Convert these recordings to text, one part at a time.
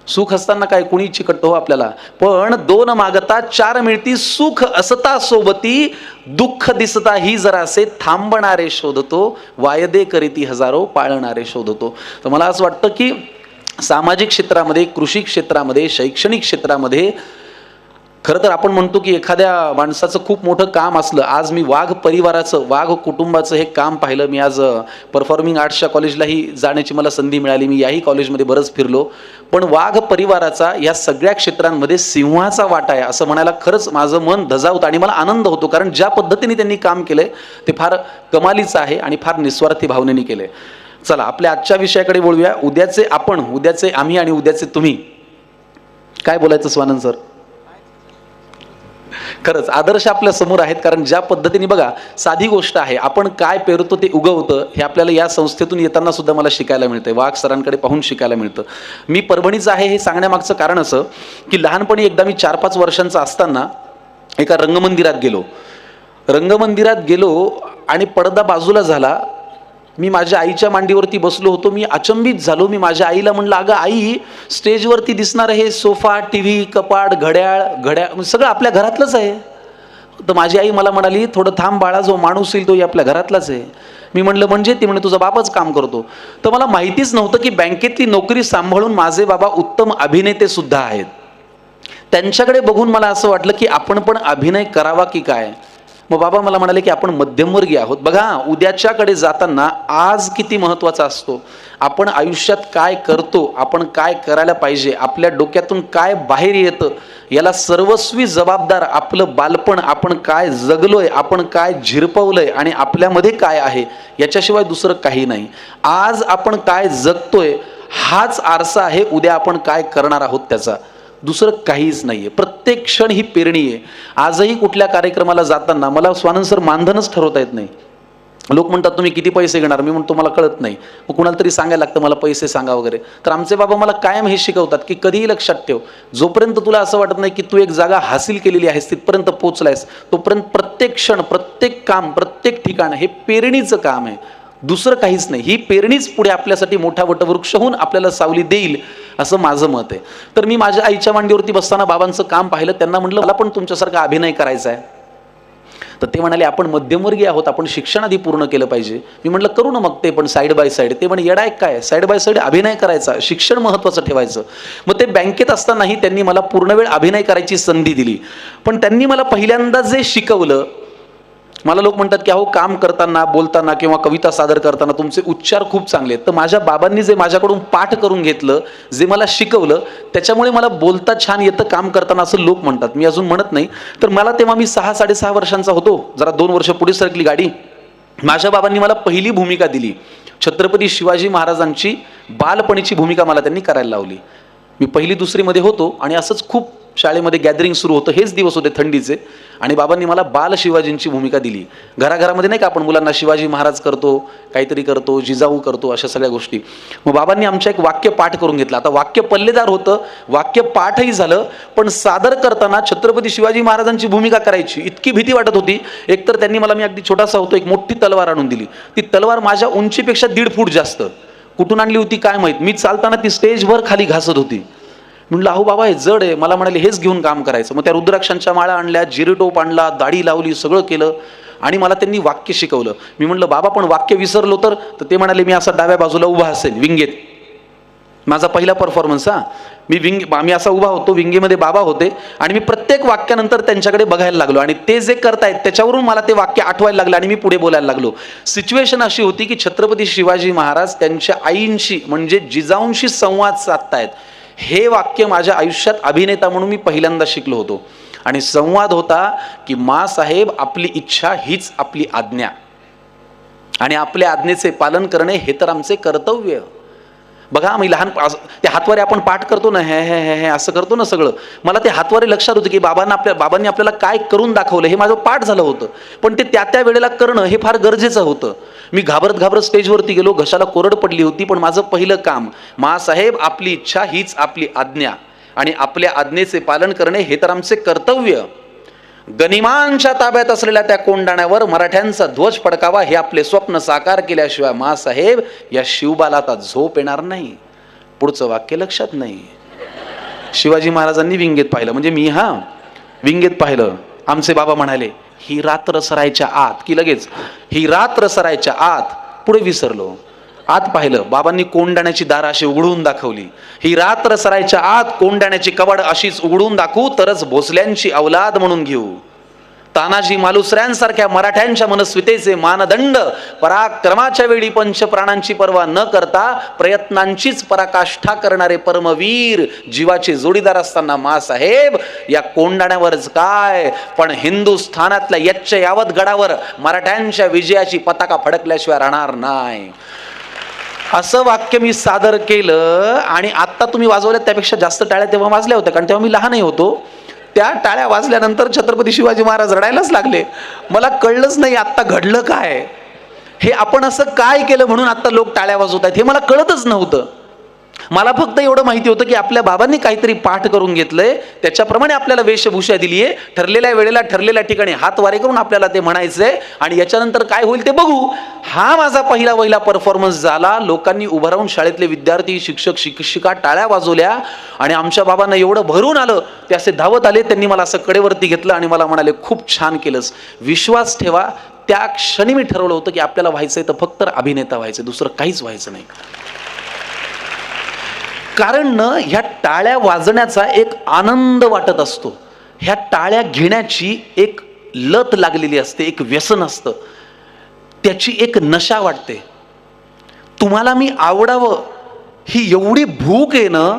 सुख असताना काय कुणी चिकटतो हो आपल्याला, पण दोन मागता चार मिळती, सुख असता सोबती दुःख दिसता ही जरासे, थांबणारे शोधतो वायदे करीती हजारो, पाळणारे शोधतो. तर मला असं वाटतं की सामाजिक क्षेत्रामध्ये, कृषी क्षेत्रामध्ये, शैक्षणिक क्षेत्रामध्ये खरं तर आपण म्हणतो की एखाद्या माणसाचं खूप मोठं काम असलं, आज मी वाघ परिवाराचं, वाघ कुटुंबाचं हे काम पाहिलं. मी आज परफॉर्मिंग आर्ट्सच्या कॉलेजलाही जाण्याची मला संधी मिळाली, मी याही कॉलेजमध्ये बरंच फिरलो. पण वाघ परिवाराचा या सगळ्या क्षेत्रांमध्ये सिंहाचा वाटा आहे असं म्हणायला खरंच माझं मन धजावतं आणि मला आनंद होतो, कारण ज्या पद्धतीने त्यांनी काम केलंय ते फार कमालीचं आहे आणि फार निस्वार्थी भावनेने केलंय. चला आपल्या आजच्या विषयाकडे बोलूया. उद्याचे आपण, उद्याचे आम्ही आणि उद्याचे तुम्ही. काय बोलायचं स्वानंद सर? खरंच आदर्श आपल्या समोर आहेत, कारण ज्या पद्धतीने बघा, साधी गोष्ट आहे, आपण काय पेरतो ते उगवतं, हे आपल्याला या संस्थेतून येताना सुद्धा मला शिकायला मिळतंय. वाघ सरांकडे पाहून शिकायला मिळतं. मी परभणीचं आहे हे सांगण्यामागचं कारण असं की लहानपणी एकदा मी 4-5 वर्षांचा असताना एका रंगमंदिरात गेलो आणि पडदा बाजूला झाला. मी माझ्या आईच्या मांडीवरती बसलो होतो. मी अचंबित झालो. मी माझ्या आईला म्हणलं, अगं आई, स्टेजवरती दिसणार हे सोफा, टीव्ही, कपाट, घड्याळ सगळं आपल्या घरातलंच आहे. तर माझी आई मला म्हणाली, थोडं थांब बाळा, जो माणूस येईल तो आपल्या घरातलाच आहे. मी म्हणलं म्हणजे? ती म्हणे तुझा बाबाच काम करतो. तर मला माहितीच नव्हतं की बँकेतली नोकरी सांभाळून माझे बाबा उत्तम अभिनेते सुद्धा आहेत. त्यांच्याकडे बघून मला असं वाटलं की आपण पण अभिनय करावा की काय. मग बाबा मला म्हणाले की आपण मध्यमवर्गीय आहोत. बघा, उद्याच्याकडे जाताना आज किती महत्त्वाचा असतो. आपण आयुष्यात काय करतो, आपण काय करायला पाहिजे, आपल्या डोक्यातून काय बाहेर येतं, याला सर्वस्वी जबाबदार आपलं बालपण, आपण काय जगलोय, आपण काय झिरपवलंय आणि आपल्यामध्ये काय आहे, याच्याशिवाय दुसरं काही नाही. आज आपण काय जगतोय हाच आरसा आहे उद्या आपण काय करणार आहोत त्याचा, दुसरं काहीच नाहीये. प्रत्येक क्षण ही पेरणी आहे. आजही कुठल्या कार्यक्रमाला जाताना मला स्वानंद सर मानधनच ठरवता येत नाही. लोक म्हणतात तुम्ही किती पैसे घेणार, मी म्हणतो मला कळत नाही. मग कुणाला तरी सांगायला लागतं मला पैसे सांगा वगैरे. तर आमचे बाबा मला कायम हे शिकवतात की कधीही लक्षात ठेव, जोपर्यंत तुला असं वाटत नाही की तू एक जागा हासिल केलेली आहेस, तिथपर्यंत पोहोचलायस, तोपर्यंत प्रत्येक क्षण, प्रत्येक काम, प्रत्येक ठिकाण हे पेरणीचं काम आहे, दुसरं काहीच नाही. ही पेरणीच पुढे आपल्यासाठी मोठा वटवृक्ष होऊन आपल्याला सावली देईल असं माझं मत आहे. तर मी माझ्या आईच्या मांडीवरती बसताना बाबांचं काम पाहिलं. त्यांना म्हटलं मला पण तुमच्यासारखा अभिनय करायचा आहे. तर ते म्हणाले आपण मध्यमवर्गीय आहोत, आपण शिक्षण आधी पूर्ण केलं पाहिजे. मी म्हटलं करू ना मग ते पण साईड बाय साईड. ते म्हणे येडा एक काय, साईड बाय साईड अभिनय करायचा, शिक्षण महत्त्वाचं ठेवायचं. मग ते बँकेत असतानाही त्यांनी मला पूर्णवेळ अभिनय करायची संधी दिली. पण त्यांनी मला पहिल्यांदा जे शिकवलं, मला लोक म्हणतात की अहो काम करताना, बोलताना किंवा कविता सादर करताना तुमचे उच्चार खूप चांगले आहेत. तर माझ्या बाबांनी जे माझ्याकडून पाठ करून घेतलं, जे मला शिकवलं, त्याच्यामुळे मला बोलता छान येतं काम करताना असं लोक म्हणतात. मी अजून म्हणत नाही. तर मला तेव्हा मी 6-6.5 वर्षांचा होतो, जरा 2 वर्ष पुढे सरकली गाडी. माझ्या बाबांनी मला पहिली भूमिका दिली. छत्रपती शिवाजी महाराजांची बालपणीची भूमिका मला त्यांनी करायला लावली. मी 1ली-2रीमध्ये होतो आणि असंच खूप शाळेमध्ये गॅदरिंग सुरू होतं. हेच दिवस होते थंडीचे आणि बाबांनी मला बाल शिवाजींची भूमिका दिली. घराघरामध्ये नाही का आपण मुलांना शिवाजी महाराज करतो, काहीतरी करतो, जिजाऊ करतो, अशा सगळ्या गोष्टी. मग बाबांनी आमच्या एक वाक्य पाठ करून घेतलं. आता वाक्य पल्लेदार होतं, वाक्य पाठही झालं, पण सादर करताना छत्रपती शिवाजी महाराजांची भूमिका करायची इतकी भीती वाटत होती. एकतर त्यांनी मला, मी अगदी छोटासा होतो, एक मोठी तलवार आणून दिली. ती तलवार माझ्या उंचीपेक्षा 1.5 फूट जास्त. कुठून आणली होती काय माहीत. मी चालताना ती स्टेजवर खाली घासत होती. म्हणलं अहो बाबा हे जड आहे. मला म्हणाले हेच घेऊन काम करायचं. मग त्या रुद्राक्षांच्या माळा आणल्या, जिरेटोप आणला, दाढी लावली, सगळं केलं आणि मला त्यांनी वाक्य शिकवलं. मी म्हणलं बाबा पण वाक्य विसरलो तर ते म्हणाले मी असा डाव्या बाजूला उभा असेल विंगेत. माझा पहिला परफॉर्मन्स मी असा उभा होतो, विंगेमध्ये बाबा होते आणि मी प्रत्येक वाक्यानंतर त्यांच्याकडे बघायला लागलो आणि ते जे करतायत त्याच्यावरून मला ते वाक्य आठवायला लागलं आणि मी पुढे बोलायला लागलो. सिच्युएशन अशी होती की छत्रपती शिवाजी महाराज त्यांच्या आईंशी म्हणजे जिजाऊंशी संवाद साधतायत. हे वाक्य माझ्या आयुष्यात अभिनेता म्हणून मी पहिल्यांदा शिकलो होतो. आणि संवाद होता की मा साहेब आपली इच्छा हीच आपली आज्ञा आणि आपल्या आज्ञेचे पालन करणे हे तर आमचे कर्तव्य. बघा आम्ही लहान ते हातवारे आपण पाठ करतो ना, हे हे हे हे असं करतो ना सगळं. मला ते हातवारे लक्षात होतं की बाबांनी आपल्याला काय करून दाखवलं हे माझं पाठ झालं होतं. पण ते त्या वेळेला करणं हे फार गरजेचं होतं. मी घाबरत स्टेजवरती गेलो, घशाला कोरड पडली होती, पण माझं पहिलं काम मा साहेब आपली इच्छा हीच आपली आज्ञा आणि आपल्या आज्ञेचे पालन करणे हे तर आमचे कर्तव्य. गनिमांच्या ताब्यात असलेल्या त्या कोंडाण्यावर मराठ्यांचा ध्वज फडकावा हे आपले स्वप्न साकार केल्याशिवाय मा साहेब या शिवबाला आता झोप येणार नाही. पुढचं वाक्य लक्षात नाही. शिवाजी महाराजांनी विंगेत पाहिलं, म्हणजे मी विंगेत पाहिलं. आमचे बाबा म्हणाले ही रात्र सरायच्या आत, की लगेच ही रात्र सरायच्या आत. पुढे विसरलो. आत पाहिलं, बाबांनी कोंडाण्याची दारं अशी उघडून दाखवली. ही रात्र सरायच्या आत कोंडाण्याची कवाड अशीच उघडून दाखवू, तरच भोसल्यांची अवलाद म्हणून घेऊ. तानाजी मालुसऱ्यांसारख्या मराठ्यांच्या मनस्वितेचे मानदंड, पराक्रमाच्या वेळी पंचप्राणांची पर्वा न करता प्रयत्नांचीच पराकाष्ठा करणारे परमवीर, जीवाचे जोडीदार असताना मासाहेब या कोंडाण्यावरच काय, पण हिंदुस्थानातल्या यच्च यावत गडावर मराठ्यांच्या विजयाची पताका फडकल्याशिवाय राहणार नाही. असं वाक्य मी सादर केलं. आणि आता तुम्ही वाजवल्यात त्यापेक्षा जास्त टाळ्या तेव्हा वाजल्या होत्या, कारण तेव्हा मी लहानही होतो. त्या टाळ्या वाजल्यानंतर छत्रपती शिवाजी महाराज रडायलाच लागले. मला कळलंच नाही आता घडलं काय, हे आपण असं काय केलं म्हणून आता लोक टाळ्या वाजवत आहेत, हे मला कळतच नव्हतं. मला फक्त एवढं माहिती होतं की आपल्या बाबांनी काहीतरी पाठ करून घेतलंय, त्याच्याप्रमाणे आपल्याला वेशभूषा दिली आहे, ठरलेल्या वेळेला ठरलेल्या ठिकाणी हात वारे करून आपल्याला ते म्हणायचंय, आणि याच्यानंतर काय होईल ते बघू. हा माझा पहिला परफॉर्मन्स झाला. लोकांनी उभं राहून, शाळेतले विद्यार्थी, शिक्षक, शिक्षिका टाळ्या वाजवल्या. आणि आमच्या बाबांना एवढं भरून आलं, ते असे धावत आले. त्यांनी मला असं कडेवरती घेतलं आणि मला म्हणाले खूप छान केलंस. विश्वास ठेवा, त्या क्षणी मी ठरवलं होतं की आपल्याला व्हायचंय तर फक्त अभिनेता व्हायचं, दुसरं काहीच व्हायचं नाही. कारण ह्या टाळ्या वाजण्याचा एक आनंद वाटत असतो, ह्या टाळ्या घेण्याची एक लत लागलेली असते, एक व्यसन असतं, त्याची एक नशा वाटते. तुम्हाला मी आवडावं ही एवढी भूक आहे ना,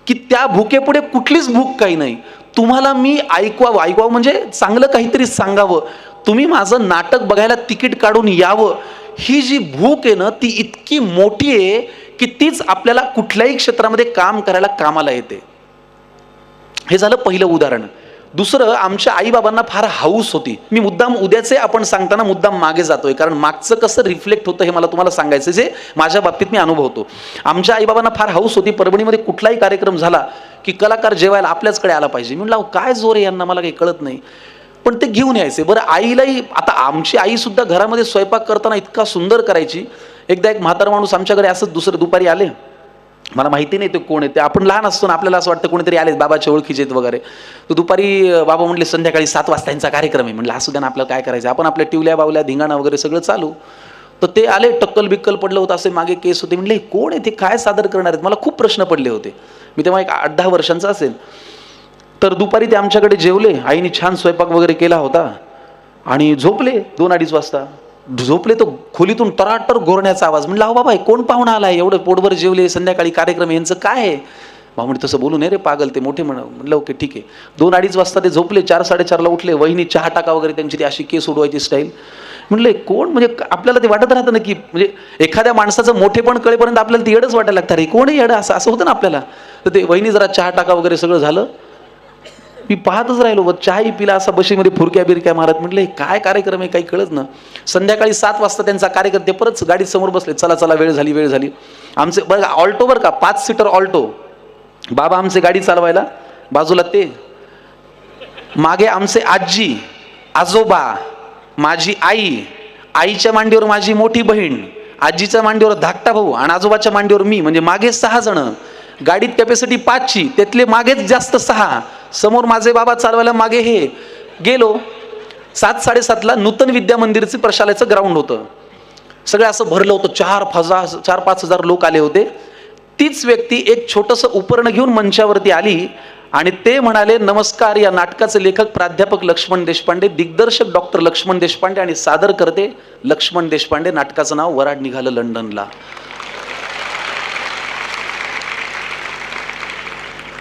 की त्या भूकेपुढे कुठलीच भूक काही नाही. तुम्हाला मी ऐकवावं म्हणजे चांगलं काहीतरी सांगावं, तुम्ही माझं नाटक बघायला तिकीट काढून यावं, ही जी भूक आहे ना ती इतकी मोठी आहे की तीच आपल्याला कुठल्याही क्षेत्रामध्ये काम करायला कामाला येते. हे झालं पहिलं उदाहरण. दुसरं, आमच्या आईबाबांना फार हाऊस होती. मी मुद्दाम उद्याचे आपण सांगताना मुद्दाम मागे जातोय, कारण मागचं कसं रिफ्लेक्ट होतं हे मला तुम्हाला सांगायचं, जे माझ्या बाबतीत मी अनुभवतो. आमच्या आईबाबांना फार हाऊस होती, परभणीमध्ये कुठलाही कार्यक्रम झाला की कलाकार जेवायला आपल्याचकडे आला पाहिजे. म्हणलं काय जोर आहे यांना, मला काही कळत नाही, पण ते घेऊन यायचे. बरं, आईलाही, आता आमची आई सुद्धा घरामध्ये स्वयंपाक करताना इतका सुंदर करायची. एकदा एक म्हातारा माणूस आमच्याकडे असंच दुपारी आले. मला माहिती नाही ते कोण आहे, ते आपण लहान असतो ना, आपल्याला असं वाटतं कोणीतरी आले, बाबाच्या ओळखीचे वगैरे. तर दुपारी बाबा म्हणले संध्याकाळी 7 वाजता यांचा कार्यक्रम आहे. म्हणलं असू द्या ना, आपल्याला काय करायचं, आपण आपल्या टिवल्या बावल्या धिंगाणा वगैरे सगळं चालू. तर ते आले, टक्कल बिक्कल पडलं होतं, असे मागे केस होते. म्हणले कोण आहे ते, काय सादर करणार आहेत, मला खूप प्रश्न पडले होते. मी तेव्हा एक 8-10 वर्षांचा असेल. तर दुपारी ते आमच्याकडे जेवले, आईने छान स्वयंपाक वगैरे केला होता, आणि झोपले. 2-2:30 वाजता झोपले. तो खोलीतून तराटर गोरण्याचा आवाज. म्हणलं अहो बाबा, कोण पाहुणा आलाय, एवढं पोटभर जेवले, संध्याकाळी कार्यक्रम, यांचं काय आहे. भाऊ म्हणजे तसं बोलू नये रे पागल, ते मोठे म्हणलं ओके ठीक आहे. 2-2:30 वाजता ते झोपले. 4-4:30ला उठले. वहिनी चहा टाका वगैरे, त्यांची ती अशी केस उडवायची स्टाईल. म्हणले कोण, म्हणजे आपल्याला ते वाटत राहतं ना की म्हणजे एखाद्या माणसाचं मोठेपण कळेपर्यंत आपल्याला ते येडच वाटायला लागतं, रे कोण आहे येडं, असं होतं ना आपल्याला. तर ते वहिनी जरा चहा टाका वगैरे सगळं झालं. मी पाहतच राहिलो, चहाही पिला, असा बशीमध्ये फुरक्या बिरक्या मारत. म्हटलं काय कार्यक्रम आहे, काही कळत ना. संध्याकाळी 7 वाजता त्यांचा कार्यक्रम, ते परत गाडीत समोर बसले. चला वेळ झाली. आमचे बरं ऑल्टो, बरं का, 5 सीटर ऑल्टो. बाबा आमचे गाडी चालवायला, बाजूला ते, मागे आमचे आजी आजोबा, माझी आई, आईच्या मांडीवर माझी मोठी बहीण, आजीच्या मांडीवर धाकटा भाऊ, आणि आजोबाच्या मांडीवर मी, म्हणजे मागे 6 जण. गाडीत कॅपॅसिटी 5ची, त्यातले मागेच जास्त 6, समोर माझे बाबा चालवायला, मागे हे. गेलो. 7-7:30ला नूतन विद्या मंदिरचे प्रशालेचं ग्राउंड होतं. सगळं असं भरलं होतं. 4-5 हजार लोक आले होते. तीच व्यक्ती एक छोटंसं उपकरण घेऊन मंचावरती आली आणि ते म्हणाले, नमस्कार, या नाटकाचे लेखक प्राध्यापक लक्ष्मण देशपांडे, दिग्दर्शक डॉक्टर लक्ष्मण देशपांडे आणि सादर करते लक्ष्मण देशपांडे. नाटकाचं नाव वराड निघालं लंडनला.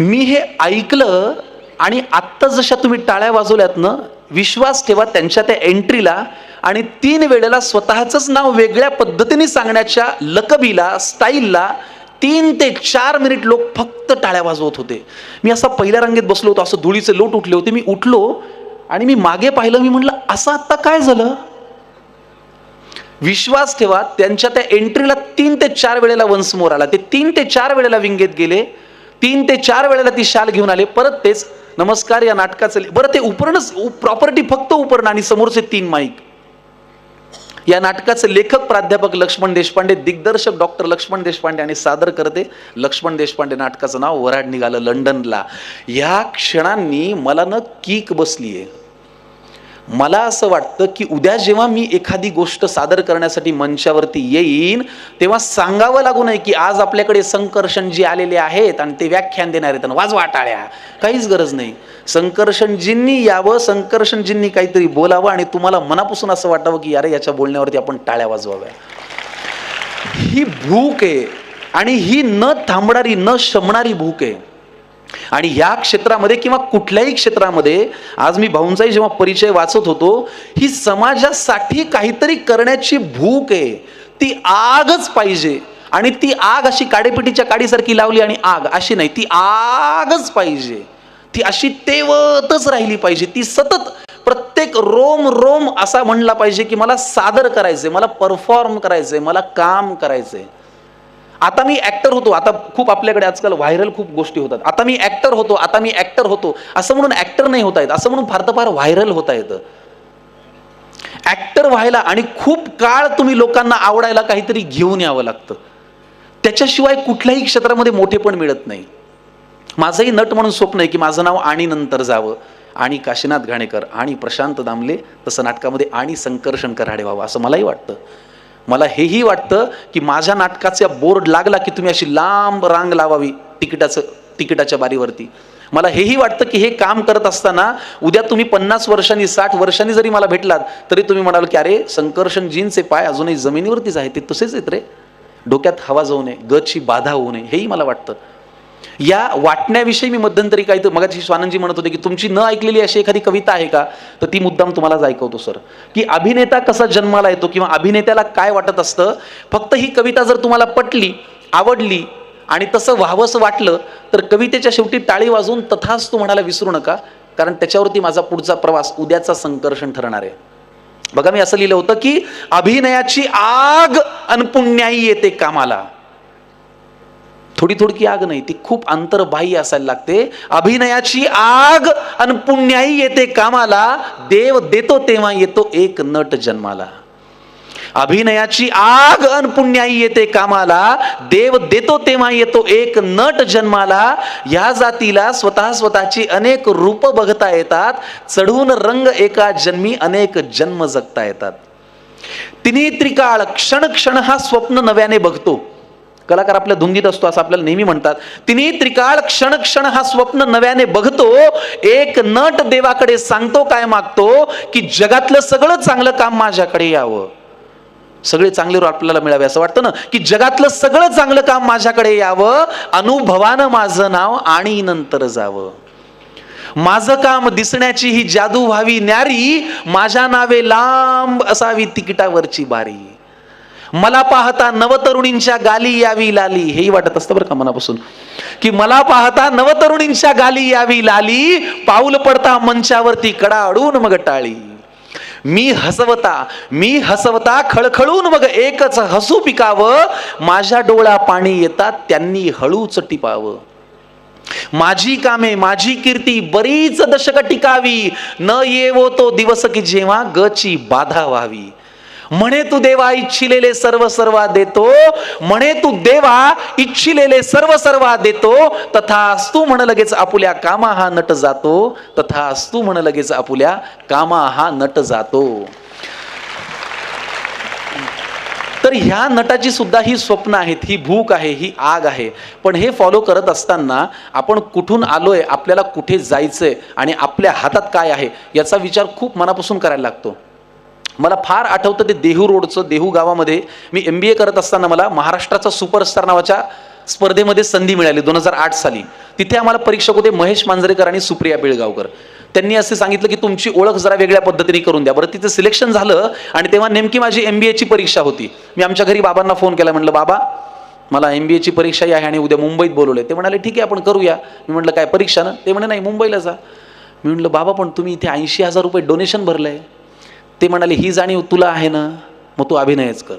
मी हे ऐकलं आणि आत्ता जशा तुम्ही टाळ्या वाजवल्यात ना, विश्वास ठेवा त्यांच्या त्या एंट्रीला आणि 3 वेळेला स्वतःच नाव वेगळ्या पद्धतीने सांगण्याच्या लकबीला, स्टाईलला 3 ते 4 मिनिट लोक फक्त टाळ्या वाजवत होते. मी असा पहिल्या रांगेत बसलो होतो, असं धुळीचे लोट उठले होते. मी उठलो आणि मी मागे पाहिलं. मी म्हटलं असं आता काय झालं. विश्वास ठेवा त्यांच्या त्या एंट्रीला 3 ते 4 वेळेला वन्स मोर आला. ते 3 ते 4 वेळेला विंगेत गेले. 3 ते 4 वेळेला ती शाल घेऊन आले. परत तेच, नमस्कार, या नाटकाचं, बरं ते उपरणच प्रॉपर्टी, फक्त उपरण आणि समोरचे 3 माईक. या नाटकाचे लेखक प्राध्यापक लक्ष्मण देशपांडे, दिग्दर्शक डॉक्टर लक्ष्मण देशपांडे आणि सादर करते लक्ष्मण देशपांडे. नाटकाचं नाव वऱ्हाड निघालं लंडनला. ह्या क्षणांनी मला न कीक बसलीये. मला असं वाटतं की उद्या जेव्हा मी एखादी गोष्ट सादर करण्यासाठी मंचावरती येईन तेव्हा सांगावं लागू नये की आज आपल्याकडे संकर्षणजी आलेले आहेत आणि ते व्याख्यान देणार आहेत, वाजवा टाळ्या. काहीच गरज नाही. संकर्षणजींनी यावं, संकर्षणजींनी काहीतरी बोलावं आणि तुम्हाला मनापासून असं वाटावं की अरे याच्या बोलण्यावरती आपण टाळ्या वाजवाव्या. ही भूक आहे आणि ही न थांबणारी न शमणारी भूक आहे. आणि ह्या क्षेत्रामध्ये किंवा कुठल्याही क्षेत्रामध्ये आज मी भाऊंचाही जेव्हा परिचय वाचत होतो, ही समाजासाठी काहीतरी करण्याची भूक आहे. ती आगच पाहिजे आणि ती आग अशी काडेपिटीच्या काडीसारखी लावली आणि आग अशी नाही, ती आगच पाहिजे. ती अशी तेवतच राहिली पाहिजे. ती सतत प्रत्येक रोम रोम असा म्हणला पाहिजे की मला सादर करायचंय, मला परफॉर्म करायचंय, मला काम करायचंय. आता मी ऍक्टर होतो. आता खूप आपल्याकडे आजकाल व्हायरल खूप गोष्टी होतात. आता मी ऍक्टर होतो, आता मी ऍक्टर होतो असं म्हणून ऍक्टर नाही होता येत, असं म्हणून फार तर फार व्हायरल होता येतं. ऍक्टर व्हायला आणि खूप काळ तुम्ही लोकांना आवडायला काहीतरी घेऊन यावं लागतं. त्याच्याशिवाय कुठल्याही क्षेत्रामध्ये मोठेपण मिळत नाही. माझंही नट म्हणून स्वप्न आहे की माझं नाव आणि नंतर जावं आणि काशीनाथ घाणेकर आणि प्रशांत दामले तसं नाटकामध्ये आणि संकर्षण कराडे व्हावं असं मलाही वाटतं. मला हेही वाटतं की माझ्या नाटकाचा बोर्ड लागला की तुम्ही अशी लांब रांग लावावी तिकिटाच्या बारीवरती. मला हेही वाटतं की हे काम करत असताना उद्या तुम्ही 50 वर्षांनी 60 वर्षांनी जरी मला भेटलात तरी तुम्ही म्हणाल की अरे संकर्षणजींचे पाय अजूनही जमिनीवरतीच आहेत, ते तसेच आहेत रे, डोक्यात हवा जाऊ नये, गतची बाधा होऊ नये, हेही मला वाटतं. या वाटण्याविषयी मी मध्यंतरी काही मगाशी स्वानंदजी म्हणत होते की तुमची न ऐकलेली अशी एखादी कविता आहे का, तर ती मुद्दाम तुम्हालाच ऐकवतो सर. की अभिनेता कसा जन्माला येतो किंवा अभिनेत्याला काय वाटत असतं. फक्त ही कविता जर तुम्हाला पटली, आवडली आणि तसं व्हावंसं वाटलं तर कवितेच्या शेवटी टाळी वाजवून तथास्तु म्हणायला विसरू नका, कारण त्याच्यावरती माझा पुढचा प्रवास उद्याचा संकर्षण ठरणार आहे. बघा मी असं लिहिलं होतं की अभिनयाची आग अनपुण्याई येते कामाला. थोडी थोडकी आग नाही, ती खूप अंतर्बाह्य असायला लागते. अभिनयाची आग अन पुण्याई येते कामाला, देव देतो तेव्हा येतो एक नट जन्माला. अभिनयाची आग अन पुण्याई येते कामाला, देव देतो तेव्हा येतो एक नट जन्माला. या जातीला स्वतःची अनेक रूप बघता येतात, चढून रंग एका जन्मी अनेक जन्म जगता येतात. तिन्ही त्रिकाळ क्षण क्षण हा स्वप्न नव्याने बघतो. कलाकार आपल्या धुंदीत असतो असं आपल्याला नेहमी म्हणतात. तिन्ही त्रिकाळ क्षण क्षण हा स्वप्न नव्याने बघतो. एक नट देवाकडे सांगतो काय मागतो की जगातलं सगळं चांगलं काम माझ्याकडे यावं. सगळे चांगले रोल आपल्याला मिळावे असं वाटतं ना, की जगातलं सगळं चांगलं काम माझ्याकडे यावं, अनुभवानं माझं नाव आणि नंतर जावं. माझं काम दिसण्याची ही जादू व्हावी न्यारी, माझ्या नावे लांब असावी तिकिटावरची बारी. मला पाहता नवतरुणींच्या गाली यावी लाली. हेही वाटत असतं बरं का मनापासून की मला पाहता नवतरुणींच्या गाली यावी लाली, पाऊल पडता मंचावरती कडाडून मग टाळी. मी हसवता खळखळून मग एकच हसू पिकावं, माझ्या डोळा पाणी येतात त्यांनी हळूच टिपावं. माझी कामे माझी कीर्ती बरीच दशक टिकावी, न येवो तो दिवस की जेव्हा गची बाधा व्हावी. म्हणे तू देवा इच्छिलेले सर्व सर्वा देतो, म्हणे तू देवा इच्छिलेले सर्व सर्वा देतो, तथास्तु म्हण लगेच आपुल्या कामा हा नट जातो, तथास्तु म्हण लगेच आपुल्या कामा हा नट जातो. तर ह्या नटाची सुद्धा ही स्वप्न आहेत, ही भूक आहे, ही आग आहे. पण हे फॉलो करत असताना आपण कुठून आलोय, आपल्याला कुठे जायचंय आणि आपल्या हातात काय आहे याचा विचार खूप मनापासून करायला लागतो. मला फार आठवतं ते देहू रोडचं, देहू गावामध्ये मी MBA करत असताना मला महाराष्ट्राचा सुपरस्टार नावाच्या स्पर्धेमध्ये संधी मिळाली 2008 साली. तिथे आम्हाला परीक्षक होते महेश मांजरेकर आणि सुप्रिया बेळगावकर. त्यांनी असे सांगितलं की तुमची ओळख जरा वेगळ्या पद्धतीने करून द्या. बरं, तिचं सिलेक्शन झालं आणि तेव्हा नेमकी माझी MBA ची परीक्षा होती. मी आमच्या घरी बाबांना फोन केला, म्हटलं बाबा मला MBA ची परीक्षा आहे आणि उद्या मुंबईत बोलवले. ते म्हणाले ठीक आहे आपण करूया. मी म्हटलं काय परीक्षा ना? ते म्हणे नाही मुंबईला जा. मी म्हटलं बाबा पण तुम्ही इथे 80,000 रुपये डोनेशन भरलंय. ते म्हणाले ही जाणीव तुला आहे ना, मग तू अभिनयच कर.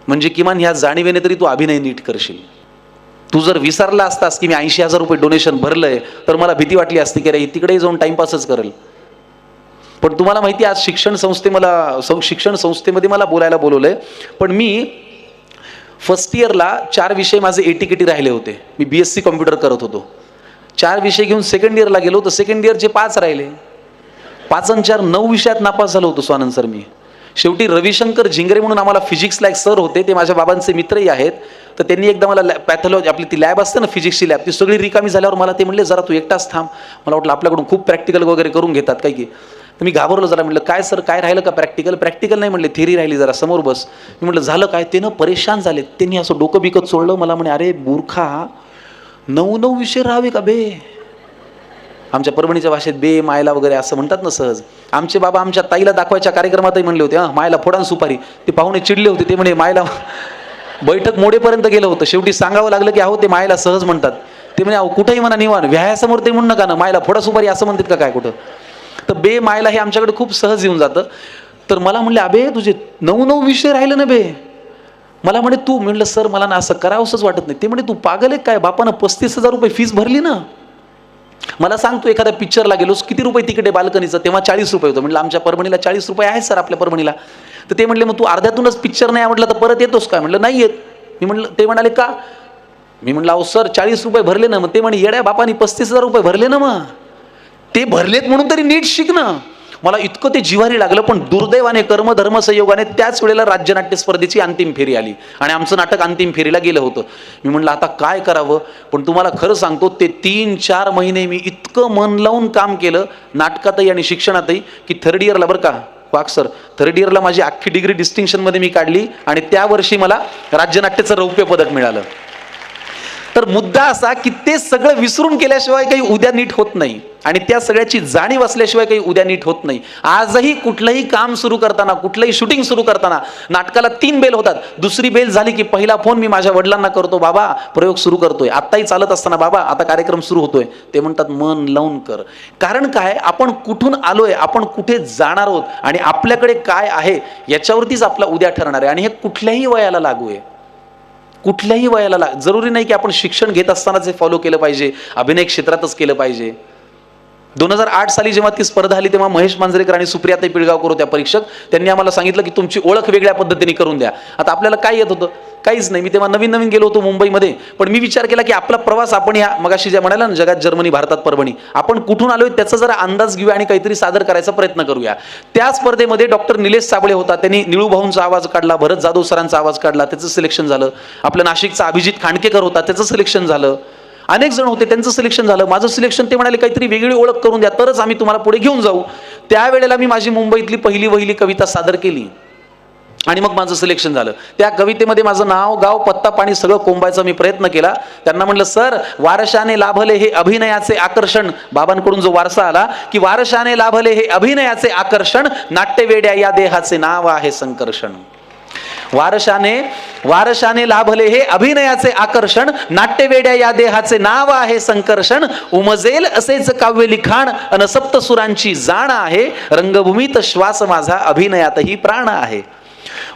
म्हणजे किमान ह्या जाणीवेने तरी तू अभिनय नीट करशील. तू जर विसरला असतास की मी 80,000 रुपये डोनेशन भरलंय तर मला भीती वाटली असती की रे तिकडे जाऊन टाइमपासच करेल. पण तुम्हाला माहिती आहे, आज शिक्षण संस्थेमध्ये मला बोलायला बोलवलंय. पण मी फर्स्ट इयरला 4 विषय माझे एटीकेटी राहिले होते. मी BSc कॉम्प्युटर करत होतो. 4 विषय घेऊन सेकंड इयरला गेलो तर सेकंड इयरचे 5 राहिले. 5 आणि 4 9 विषयात नापास झालो होतो स्वानंद सर मी. शेवटी रविशंकर झिंगरे म्हणून आम्हाला फिजिक्सला एक सर होते, ते माझ्या बाबांचे मित्रही आहेत. तर त्यांनी एकदा मला पॅथॉलॉजी, आपली ती लॅब असते ना फिजिक्सची लॅब, ती सगळी रिकामी झाल्यावर मला ते म्हणले, जरा तू एकटाच थांब. मला वाटलं आपल्याकडून खूप प्रॅक्टिकल वगैरे करून घेतात काय की. तर मी घाबरलो जरा. म्हटलं काय सर, काय राहिलं का प्रॅक्टिकल? प्रॅक्टिकल नाही म्हणले, थेरी राहिली, जरा समोर बस. मी म्हटलं झालं काय? ते ना परेशान झाले. त्यांनी असं डोकं बिकत सोडलं. मला म्हणे, अरे मूर्खा, 9 विषय राहावे का बे? आमच्या परभणीच्या भाषेत बे मायला वगैरे असं म्हणतात ना सहज. आमचे बाबा आमच्या ताईला दाखवायच्या कार्यक्रमातही म्हणले होते, मायला फोडान सुपारी. ते पाहुणे चिडले होते, ते म्हणे मायला, बैठक मोडेपर्यंत गेलं होतं. शेवटी सांगावं लागलं की अहो ते मायला सहज म्हणतात. ते म्हणे अहो कुठेही म्हणा निवान, व्यायासमोर ते म्हणू नका ना, मायला फोडा सुपारी असं म्हणतात का काय कुठं. तर बे मायला हे आमच्याकडे खूप सहज येऊन जातं. तर मला म्हणले, अबे तुझे 9 विषय राहिले ना बे. मला म्हणे तू, म्हणलं सर मला ना असं करावंसंच वाटत नाही. ते म्हणे तू पागल आहे काय, बापानं 35,000 रुपये फीस भरली ना. मला सांग, तू एखाद्या पिक्चरला गेलोस, किती रुपये तिकीट आहे बाल्कनीचं? तेव्हा 40 रुपये होतं. म्हटलं आमच्या परभणीला 40 रुपये आहे सर आपल्या परभणीला. तर ते म्हणले, मग तू अर्ध्यातूनच पिक्चर नाही आवडला तर परत येतोस काय? म्हटलं नाही येत. मी म्हटलं, ते म्हणाले का? मी म्हटलं अहो सर 40 रुपये भरले ना. मग ते म्हणे येड्या बापानी 35,000 रुपये भरले ना. मग ते भरलेत म्हणून तरी नीट शिक ना. मला इतकं ते जिव्हारी लागलं. पण दुर्दैवाने, कर्मधर्म संयोगाने त्याच वेळेला राज्यनाट्य स्पर्धेची अंतिम फेरी आली आणि आमचं नाटक अंतिम फेरीला गेलं होतं. मी म्हणलं आता काय करावं. पण तुम्हाला खरं सांगतो, ते 3-4 महिने मी इतकं मन लावून काम केलं नाटकातही आणि शिक्षणातही, की 3rd इयरला बरं का वाघ सर, 3rd इयरला माझी अख्खी डिग्री डिस्टिंक्शनमध्ये मी काढली आणि त्या वर्षी मला राज्यनाट्याचं रौप्य पदक मिळालं. तर मुद्दा असा की ते सगळं विसरून केल्याशिवाय काही उद्या नीट होत नाही आणि त्या सगळ्याची जाणीव असल्याशिवाय काही उद्या नीट होत नाही. आजही कुठलंही काम सुरू करताना, कुठलंही शूटिंग सुरू करताना नाटकाला 3 बेल होतात. दुसरी बेल झाली की पहिला फोन मी माझ्या वडिलांना करतो, बाबा प्रयोग सुरू करतोय. आत्ताही चालत असताना, बाबा आता कार्यक्रम सुरू होतोय. ते म्हणतात मन लावून कर. कारण काय, आपण कुठून आलोय, आपण कुठे जाणार आहोत आणि आपल्याकडे काय आहे याच्यावरतीच आपला उद्या ठरणार आहे. आणि हे कुठल्याही वयाला लागू आहे. कुठल्याही वयाला जरुरी नाही की आपण शिक्षण घेत असतानाच हे फॉलो केलं पाहिजे, अभिनय क्षेत्रातच केलं पाहिजे. 2008 साली जेव्हा ती स्पर्धा आली तेव्हा महेश मांजरेकर आणि सुप्रियाताई पिळगावकर होत्या परीक्षक. त्यांनी आम्हाला सांगितलं की तुमची ओळख वेगळ्या पद्धतीने करून द्या. आता आपल्याला काय येत होतं? काहीच नाही. मी तेव्हा नवीन गेलो होतो मुंबईमध्ये. पण मी विचार केला की आपला प्रवास, आपण या मगाशी ज्या म्हणाला ना, जगात जर्मनी भारतात परभणी, आपण कुठून आलोय त्याचा जरा अंदाज घेऊया आणि काहीतरी सादर करायचा प्रयत्न करूया. त्या स्पर्धेमध्ये डॉक्टर निलेश साबळे होता, त्यांनी निळू भाऊंचा आवाज काढला, भरत जाधव सरांचा आवाज काढला, त्याचं सिलेक्शन झालं. आपलं नाशिकचा अभिजित खांडकेकर होता, त्याचं सिलेक्शन झालं. अनेक जण होते, त्यांचं सिलेक्शन झालं. माझं सिलेक्शन, ते म्हणाले काहीतरी वेगळी ओळख करून द्या तरच आम्ही तुम्हाला पुढे घेऊन जाऊ. त्यावेळेला मी माझी मुंबईतली पहिली वहिली कविता सादर केली आणि मग माझं सिलेक्शन झालं. त्या कवितेमध्ये माझं नाव, गाव, पत्ता, पाणी सगळं कोंबायचा मी प्रयत्न केला. त्यांना म्हटलं, सर वारशाने लाभले हे अभिनयाचे आकर्षण, बाबांकडून जो वारसा आला की वारशाने लाभले हे अभिनयाचे आकर्षण, नाट्यवेड्या या देहाचे नाव आहे संकर्षण. वारशाने लाभले हे अभिनयाचे आकर्षण, नाट्यवेड्या या देहाचे नाव आहे संकर्षण. उमजेल असेच काव्य लिखाण, अन सप्तसुरांची जाण आहे. रंगभूमीत श्वास माझा, अभिनयातही प्राण आहे.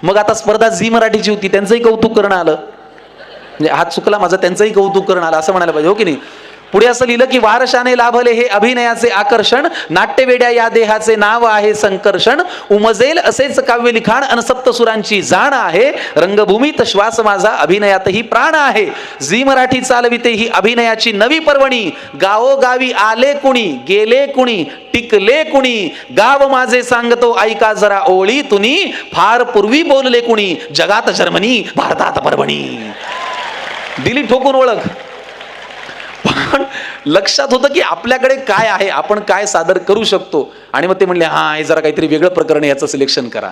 मग आता स्पर्धा झी मराठीची होती, त्यांचंही कौतुक करणं आलं. म्हणजे हात चुकला माझा, त्यांचंही कौतुक करणं आलं असं म्हणायला पाहिजे, हो की नाही. पुढे असं लिहिलं की वारशाने लाभले हे अभिनयाचे आकर्षण, नाट्यवेड्या या देहाचे नाव आहे संकर्षण. उमजेल असेच काव्य लिखाण, अन सप्तसुरांची जाण आहे. रंगभूमीत श्वास माझा, अभिनयातही प्राण आहे. झी मराठी चालविते ही अभिनयाची नवी पर्वणी. गावोगावी आले कुणी, गेले कुणी, टिकले कुणी. गाव माझे सांगतो ऐका जरा ओळी तुनी. फार पूर्वी बोलले कुणी, जगात जर्मनी भारतात परभणी. दिली ठोकून ओळख. पण लक्षात होतं की आपल्याकडे काय आहे, आपण काय सादर करू शकतो. आणि मग ते म्हणले, हा हे जरा काहीतरी वेगळं प्रकरण आहे, याचं सिलेक्शन करा.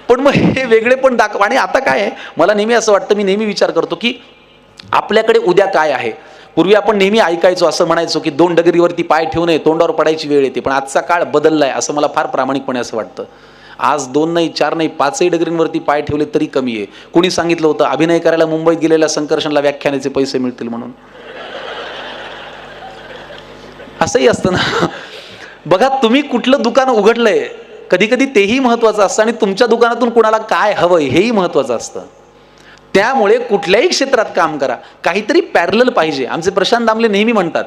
पण मग हे वेगळे पण दाखवा. आणि आता काय आहे, मला नेहमी असं वाटतं, मी नेहमी विचार करतो की आपल्याकडे उद्या काय आहे. पूर्वी आपण नेहमी ऐकायचो, असं म्हणायचो की 2 डगरीवरती पाय ठेवू नये, तोंडावर पडायची वेळ येते. पण आजचा काळ बदललाय असं मला फार प्रामाणिकपणे असं वाटतं. आज 2 नाही, 4 नाही, 5ही डगरींवरती पाय ठेवले तरी कमी आहे. कुणी सांगितलं होतं अभिनय करायला मुंबईत गेलेल्या संकर्षणला व्याख्यानाचे पैसे मिळतील म्हणून? असंही असतं ना. बघा, तुम्ही कुठलं दुकान उघडलंय, कधी कधी तेही महत्वाचं असतं आणि तुमच्या दुकानातून कुणाला काय हवंय हेही महत्वाचं असतं. त्यामुळे कुठल्याही क्षेत्रात काम करा, काहीतरी पॅरलल पाहिजे. आमचे प्रशांत दामले नेहमी म्हणतात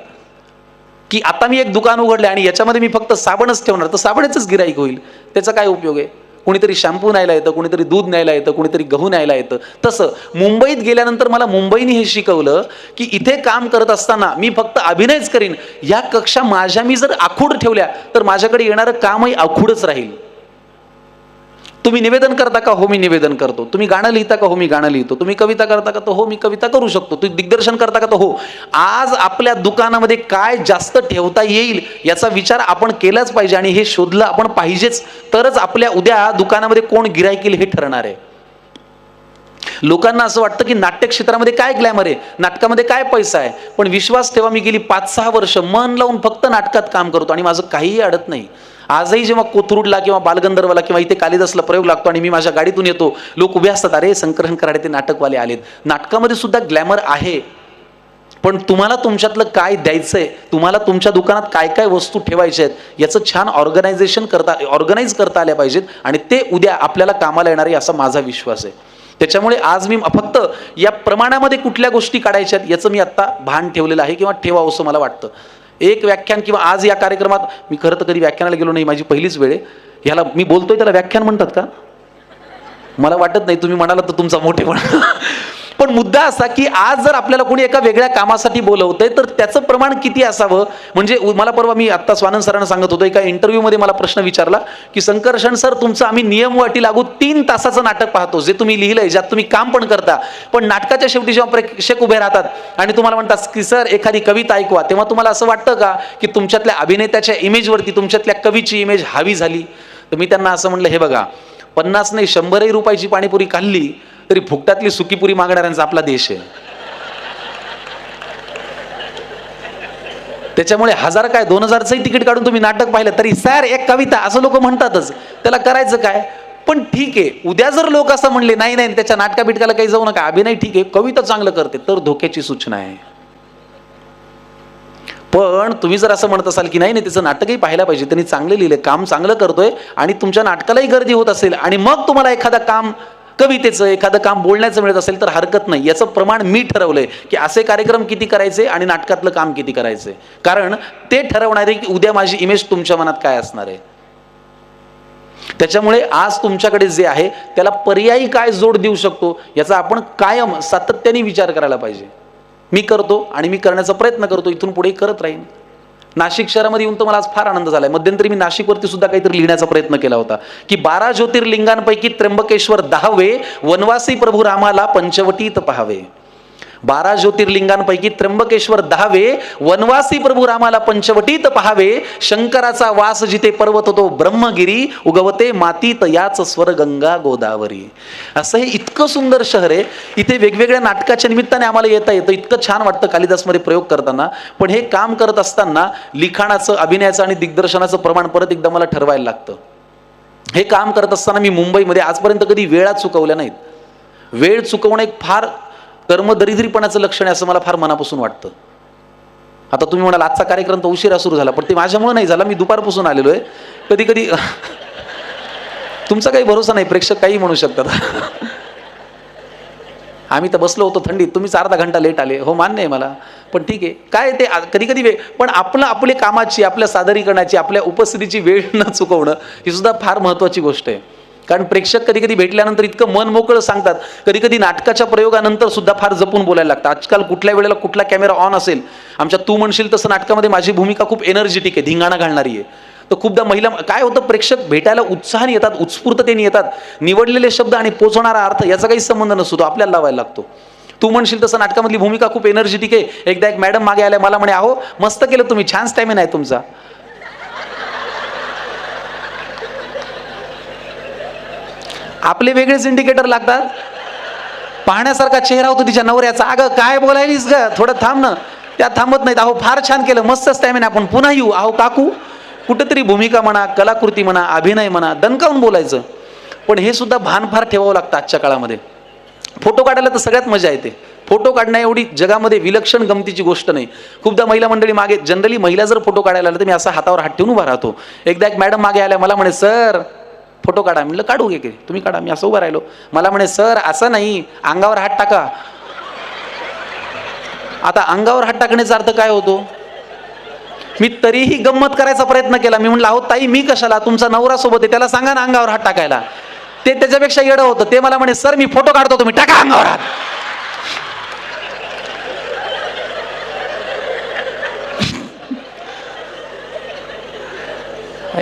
की आता मी एक दुकान उघडले आणि याच्यामध्ये मी फक्त साबणच ठेवणार, तर साबणाचंच गिराईक होईल, त्याचा काय उपयोग आहे? कुणीतरी शॅम्पू न्यायला येतं, कुणीतरी दूध न्यायला येतं, कुणीतरी गहू न्यायला येतं. तसं मुंबईत गेल्यानंतर मला मुंबईने हे शिकवलं की इथे काम करत असताना मी फक्त अभिनयच करीन, या कक्षा माझ्या मी जर आखूड ठेवल्या तर माझ्याकडे येणारं कामही आखूडच राहील. तुम्ही निवेदन करता का? हो मी निवेदन करतो. तुम्ही गाणं लिहिता का? हो मी गाणं लिहितो. तुम्ही कविता करता का? तो हो मी कविता करू शकतो. तुम्ही दिग्दर्शन करता का? तो हो. आज आपल्या दुकानामध्ये काय जास्त ठेवता येईल याचा विचार आपण केलाच पाहिजे आणि हे शोधलं आपण पाहिजेच, तरच आपल्या उद्या दुकानामध्ये कोण गिऱ्हाईक येईल हे ठरणार आहे. लोकांना असं वाटतं की नाट्य क्षेत्रामध्ये काय ग्लॅमर आहे, नाटकामध्ये काय पैसा आहे, पण विश्वास ठेवा मी गेली 5-6 वर्ष मन लावून फक्त नाटकात काम करतो आणि माझं काहीही अडत नाही. आजही जेव्हा कोथरूडला किंवा बालगंधर्वला किंवा इथे कालिदासला प्रयोग लागतो आणि मी माझ्या गाडीतून येतो, लोक उभे असतात, अरे संकर्षण कराडे ते नाटकवाले आलेत. नाटकामध्ये सुद्धा ग्लॅमर आहे, पण तुम्हाला तुमच्यातलं काय द्यायचंय, तुम्हाला तुमच्या दुकानात काय काय वस्तू ठेवायच्या आहेत याचं छान ऑर्गनाईज करता आल्या पाहिजेत आणि ते उद्या आपल्याला कामाला येणार आहे असा माझा विश्वास आहे. त्याच्यामुळे आज मी फक्त या प्रमाणामध्ये कुठल्या गोष्टी काढायच्या आहेत याचं मी आत्ता भान ठेवलेलं आहे किंवा ठेवावं असं मला वाटतं. एक व्याख्यान किंवा आज या कार्यक्रमात मी खरं तर कधी व्याख्यानाला गेलो नाही, माझी पहिलीच वेळ आहे. ह्याला मी बोलतोय त्याला व्याख्यान म्हणतात का? मला वाटत नाही, तुम्ही म्हणाला तर तुमचा मोठेपणा. पण मुद्दा असा की आज जर आपल्याला कोणी एका वेगळ्या कामासाठी बोलवतंय तर त्याचं प्रमाण किती असावं. म्हणजे मला परवा मी आत्ता स्वानंद सरांना सांगत होतो, एका इंटरव्ह्यूमध्ये मला प्रश्न विचारला की संकर्षण सर तुमचं आम्ही नियम वाटी लागू 3 तासाचं नाटक पाहतो, जे तुम्ही लिहिलंय, ज्यात तुम्ही काम पण करता, पण नाटकाच्या शेवटी जेव्हा प्रेक्षक उभे राहतात आणि तुम्हाला म्हणतात की सर एखादी कविता ऐकवा, तेव्हा तुम्हाला असं वाटतं का की तुमच्यातल्या अभिनेत्याच्या इमेजवरती तुमच्यातल्या कवीची इमेज हावी झाली? तर मी त्यांना असं म्हणलं, हे बघा 50 नाही 100 रुपयाची पाणीपुरी खाल्ली तरी फुकटातली सुकीपुरी मागणाऱ्यांचा आपला देश आहे. त्याच्यामुळे 1000 काय 2000चं तिकीट काढून तुम्ही नाटक पाहिलं तरी सर एक कविता असं लोक म्हणतातच, त्याला करायचं काय? पण ठीक आहे, उद्या जर लोक असं म्हणले नाही नाही त्याच्या नाटका बिटकाला काही जाऊ नका, अभिनय ठीक आहे, कविता चांगलं करते, तर धोक्याची सूचना आहे. पण तुम्ही जर असं म्हणत असाल की नाही नाही त्याचं नाटकही पाहायला पाहिजे, त्यांनी चांगलं लिहिलंय, काम चांगलं करतोय आणि तुमच्या नाटकालाही गर्दी होत असेल आणि मग तुम्हाला एखादा काम कवितेचं एखादं काम बोलण्याचं मिळत असेल तर हरकत नाही. याचं प्रमाण मी ठरवलंय की असे कार्यक्रम किती करायचे आणि नाटकातलं काम किती करायचंय, कारण ते ठरवणार आहे की उद्या माझी इमेज तुमच्या मनात काय असणार आहे. त्याच्यामुळे आज तुमच्याकडे जे आहे त्याला पर्यायी काय जोड देऊ शकतो याचा आपण कायम सातत्याने विचार करायला पाहिजे. मी करतो आणि मी करण्याचा प्रयत्न करतो, इथून पुढे करत राहीन. नाशिक शहरामध्ये येऊन तर मला आज फार आनंद झालाय. मध्यंतरी मी नाशिकवरती सुद्धा काहीतरी लिहिण्याचा प्रयत्न केला होता की 12 ज्योतिर्लिंगांपैकी त्र्यंबकेश्वर 10वे, वनवासी प्रभू रामाला पंचवटीत पहावे. 12 ज्योतिर्लिंगांपैकी त्र्यंबकेश्वर 10वे, वनवासी प्रभू रामाला पंचवटीत पहावे. शंकराचा वास जिथे पर्वत होतो ब्रह्मगिरी, उगवते मातीत याच स्वर गंगा गोदावरी. असं हे इतकं सुंदर शहर आहे. इथे वेगवेगळ्या नाटकाच्या निमित्ताने आम्हाला येता येतं, इतकं छान वाटतं कालिदासमध्ये प्रयोग करताना. पण हे काम करत असताना लिखाणाचं, अभिनयाचं आणि दिग्दर्शनाचं प्रमाण परत एकदा मला ठरवायला लागतं. हे काम करत असताना मी मुंबईमध्ये आजपर्यंत कधी वेळा चुकवल्या नाहीत. वेळ चुकवणं एक फार कर्मदरिद्रीपणाचं लक्षण आहे असं मला फार मनापासून वाटतं. आता तुम्ही म्हणाल आजचा कार्यक्रम तर उशिरा सुरू झाला, पण ते माझ्यामुळे नाही झाला, मी दुपारपासून आलेलो आहे. कधी कधी तुमचा काही भरोसा नाही, प्रेक्षक काही म्हणू शकतात. आम्ही तर बसलो होतो थंडीत, तुम्हीच अर्धा घंटा लेट आले, हो मान्य आहे मला, पण ठीक आहे. काय ते कधी कधी पण आपल्या कामाची, आपल्या सादरीकरणाची, आपल्या उपस्थितीची वेळ न चुकवणं ही सुद्धा फार महत्त्वाची गोष्ट आहे. कारण प्रेक्षक कधी कधी भेटल्यानंतर इतकं मन मोकळं सांगतात, कधी कधी नाटकाच्या प्रयोगानंतर सुद्धा फार जपून बोलायला लागतं. आजकाल कुठल्या वेळेला कुठला कॅमेरा ऑन असेल, आमच्या तू म्हणशील तसं नाटकामध्ये माझी भूमिका खूप एनर्जेटिक आहे, धिंगाणा घालणारी आहे. तर खूपदा महिला काय होतं, प्रेक्षक भेटायला उत्साहाने येतात, उत्स्फूर्ततेने येतात, निवडलेले शब्द आणि पोचवणारा अर्थ याचा काही संबंध नसतो, तो आपल्याला लावायला लागतो. तू म्हणशील तसं नाटकामधली भूमिका खूप एनर्जेटिक आहे. एकदा एक मॅडम मागे आल्या, मला म्हणे अहो मस्त केलं तुम्ही, छान स्टॅमिना आहे तुमचा. आपले वेगळेच इंडिकेटर लागतात. पाहण्यासारखा चेहरा होतो तिच्या नवऱ्याचा, अगं काय बोलायलीस ग, थोडं थांब ना. त्या थांबत नाहीत, अहो फार छान केलं, मस्त स्टॅमिना, आपण पुन्हा येऊ. अहो काकू, कुठेतरी भूमिका म्हणा, कलाकृती म्हणा, अभिनय म्हणा, दणकावून बोलायचं. पण हे सुद्धा भान फार ठेवावं लागतं आजच्या काळामध्ये. फोटो काढायला तर सगळ्यात मजा येते, फोटो काढण्या एवढी जगामध्ये विलक्षण गमतीची गोष्ट नाही. खूपदा महिला मंडळी मागे, जनरली महिला जर फोटो काढायला आल्या तर मी असा हातावर हात ठेवून उभा राहतो. एकदा एक मॅडम मागे आल्या, मला म्हणे सर फोटो काढा. म्हणलं काढू घे, तुम्ही काढा. मी असं उभा राहिलो. मला म्हणे सर असं नाही, अंगावर हात टाका. आता अंगावर हात टाकण्याचा अर्थ काय होतो? मी तरीही गंमत करायचा प्रयत्न केला. मी म्हटलं अहो ताई मी कशाला, तुमचा नवरा सोबत आहे, त्याला सांगा ना अंगावर हात टाकायला. ते त्याच्यापेक्षा येडं होतं. ते मला म्हणे सर मी फोटो काढतो, तुम्ही टाका अंगावर हात.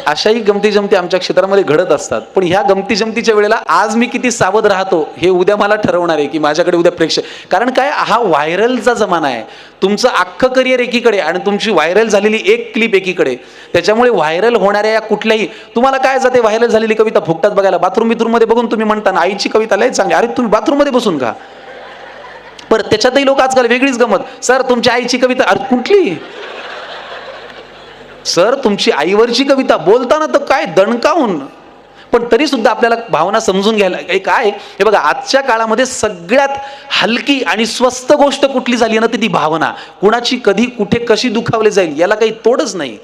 अशाही गमती जमती आमच्या क्षेत्रामध्ये घडत असतात. पण ह्या गमती जमतीच्या वेळेला आज मी किती सावध राहतो हे उद्या मला ठरवणार आहे की माझ्याकडे उद्या प्रेक्षक. कारण काय, हा व्हायरलचा जमाना आहे. तुमचं अख्खं करिअर एकीकडे आणि तुमची व्हायरल झालेली एक क्लिप एकीकडे. त्याच्यामुळे व्हायरल होणाऱ्या या कुठल्याही, तुम्हाला काय जाते व्हायरल झालेली कविता फुकटात बघायला. बाथरूम मध्ये बघून तुम्ही म्हणता ना आईची कविता लय चांगली, अरे तुम्ही बाथरूम मध्ये बसून का. बरं त्याच्यातही लोक आजकाल वेगळीच गमत, सर तुमच्या आईची कविता, अरे कुठली सर तुमची आईवरची कविता, बोलताना तर काय दणकावून. पण तरी सुद्धा आपल्याला भावना समजून घ्यायला काय, हे बघा आजच्या काळामध्ये सगळ्यात हलकी आणि स्वस्त गोष्ट कुठली झाली ना, ती भावना. कुणाची कधी कुठे कशी दुखावली जाईल याला काही तोडच नाही.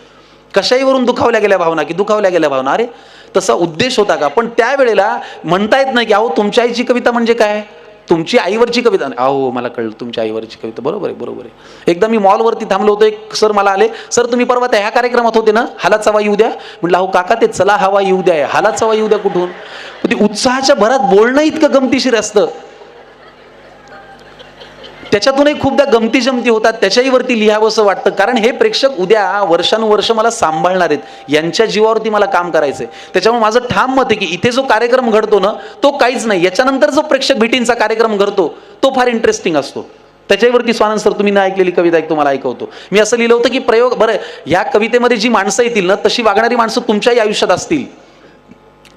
कशाहीवरून दुखावल्या गेल्या भावना की दुखावल्या गेल्या भावना, अरे तसा उद्देश होता का. पण त्यावेळेला म्हणता येत नाही की अहो तुमच्या आईची कविता म्हणजे काय, तुमची आईवरची कविता. अहो मला कळलं तुमच्या आईवरची कविता, बरोबर आहे बरोबर आहे. एकदा मी मॉलवरती थांबलो होतो, एक सर मला आले, सर तुम्ही परवा त्या ह्या कार्यक्रमात होते ना, हालाचा हवा येऊ द्या. म्हटलं अहो काका ते चला हवा येऊ द्या, हालाचा हवा येऊ द्या कुठून. ते उत्साहाच्या भरात बोलणं इतकं गमतीशीर असतं, त्याच्यातूनही खूपदा गमती जमती होतात, त्याच्याही वरती लिहावंसं वाटतं. कारण हे प्रेक्षक उद्या वर्षानुवर्ष मला सांभाळणार आहेत, यांच्या जीवावरती मला काम करायचंय. त्याच्यामुळे माझं ठाम मत आहे की इथे जो कार्यक्रम घडतो ना तो काहीच नाही, याच्यानंतर जो प्रेक्षक भेटींचा कार्यक्रम घडतो तो फार इंटरेस्टिंग असतो. त्याच्यावरती स्वानंद सर तुम्ही नाही ऐकलेली कविता एक तुम्हाला ऐकवतो. मी असं लिहिलं होतं की प्रयोग, बरं ह्या कवितेमध्ये जी माणसं येतील ना तशी वागणारी माणसं तुमच्याही आयुष्यात असतील,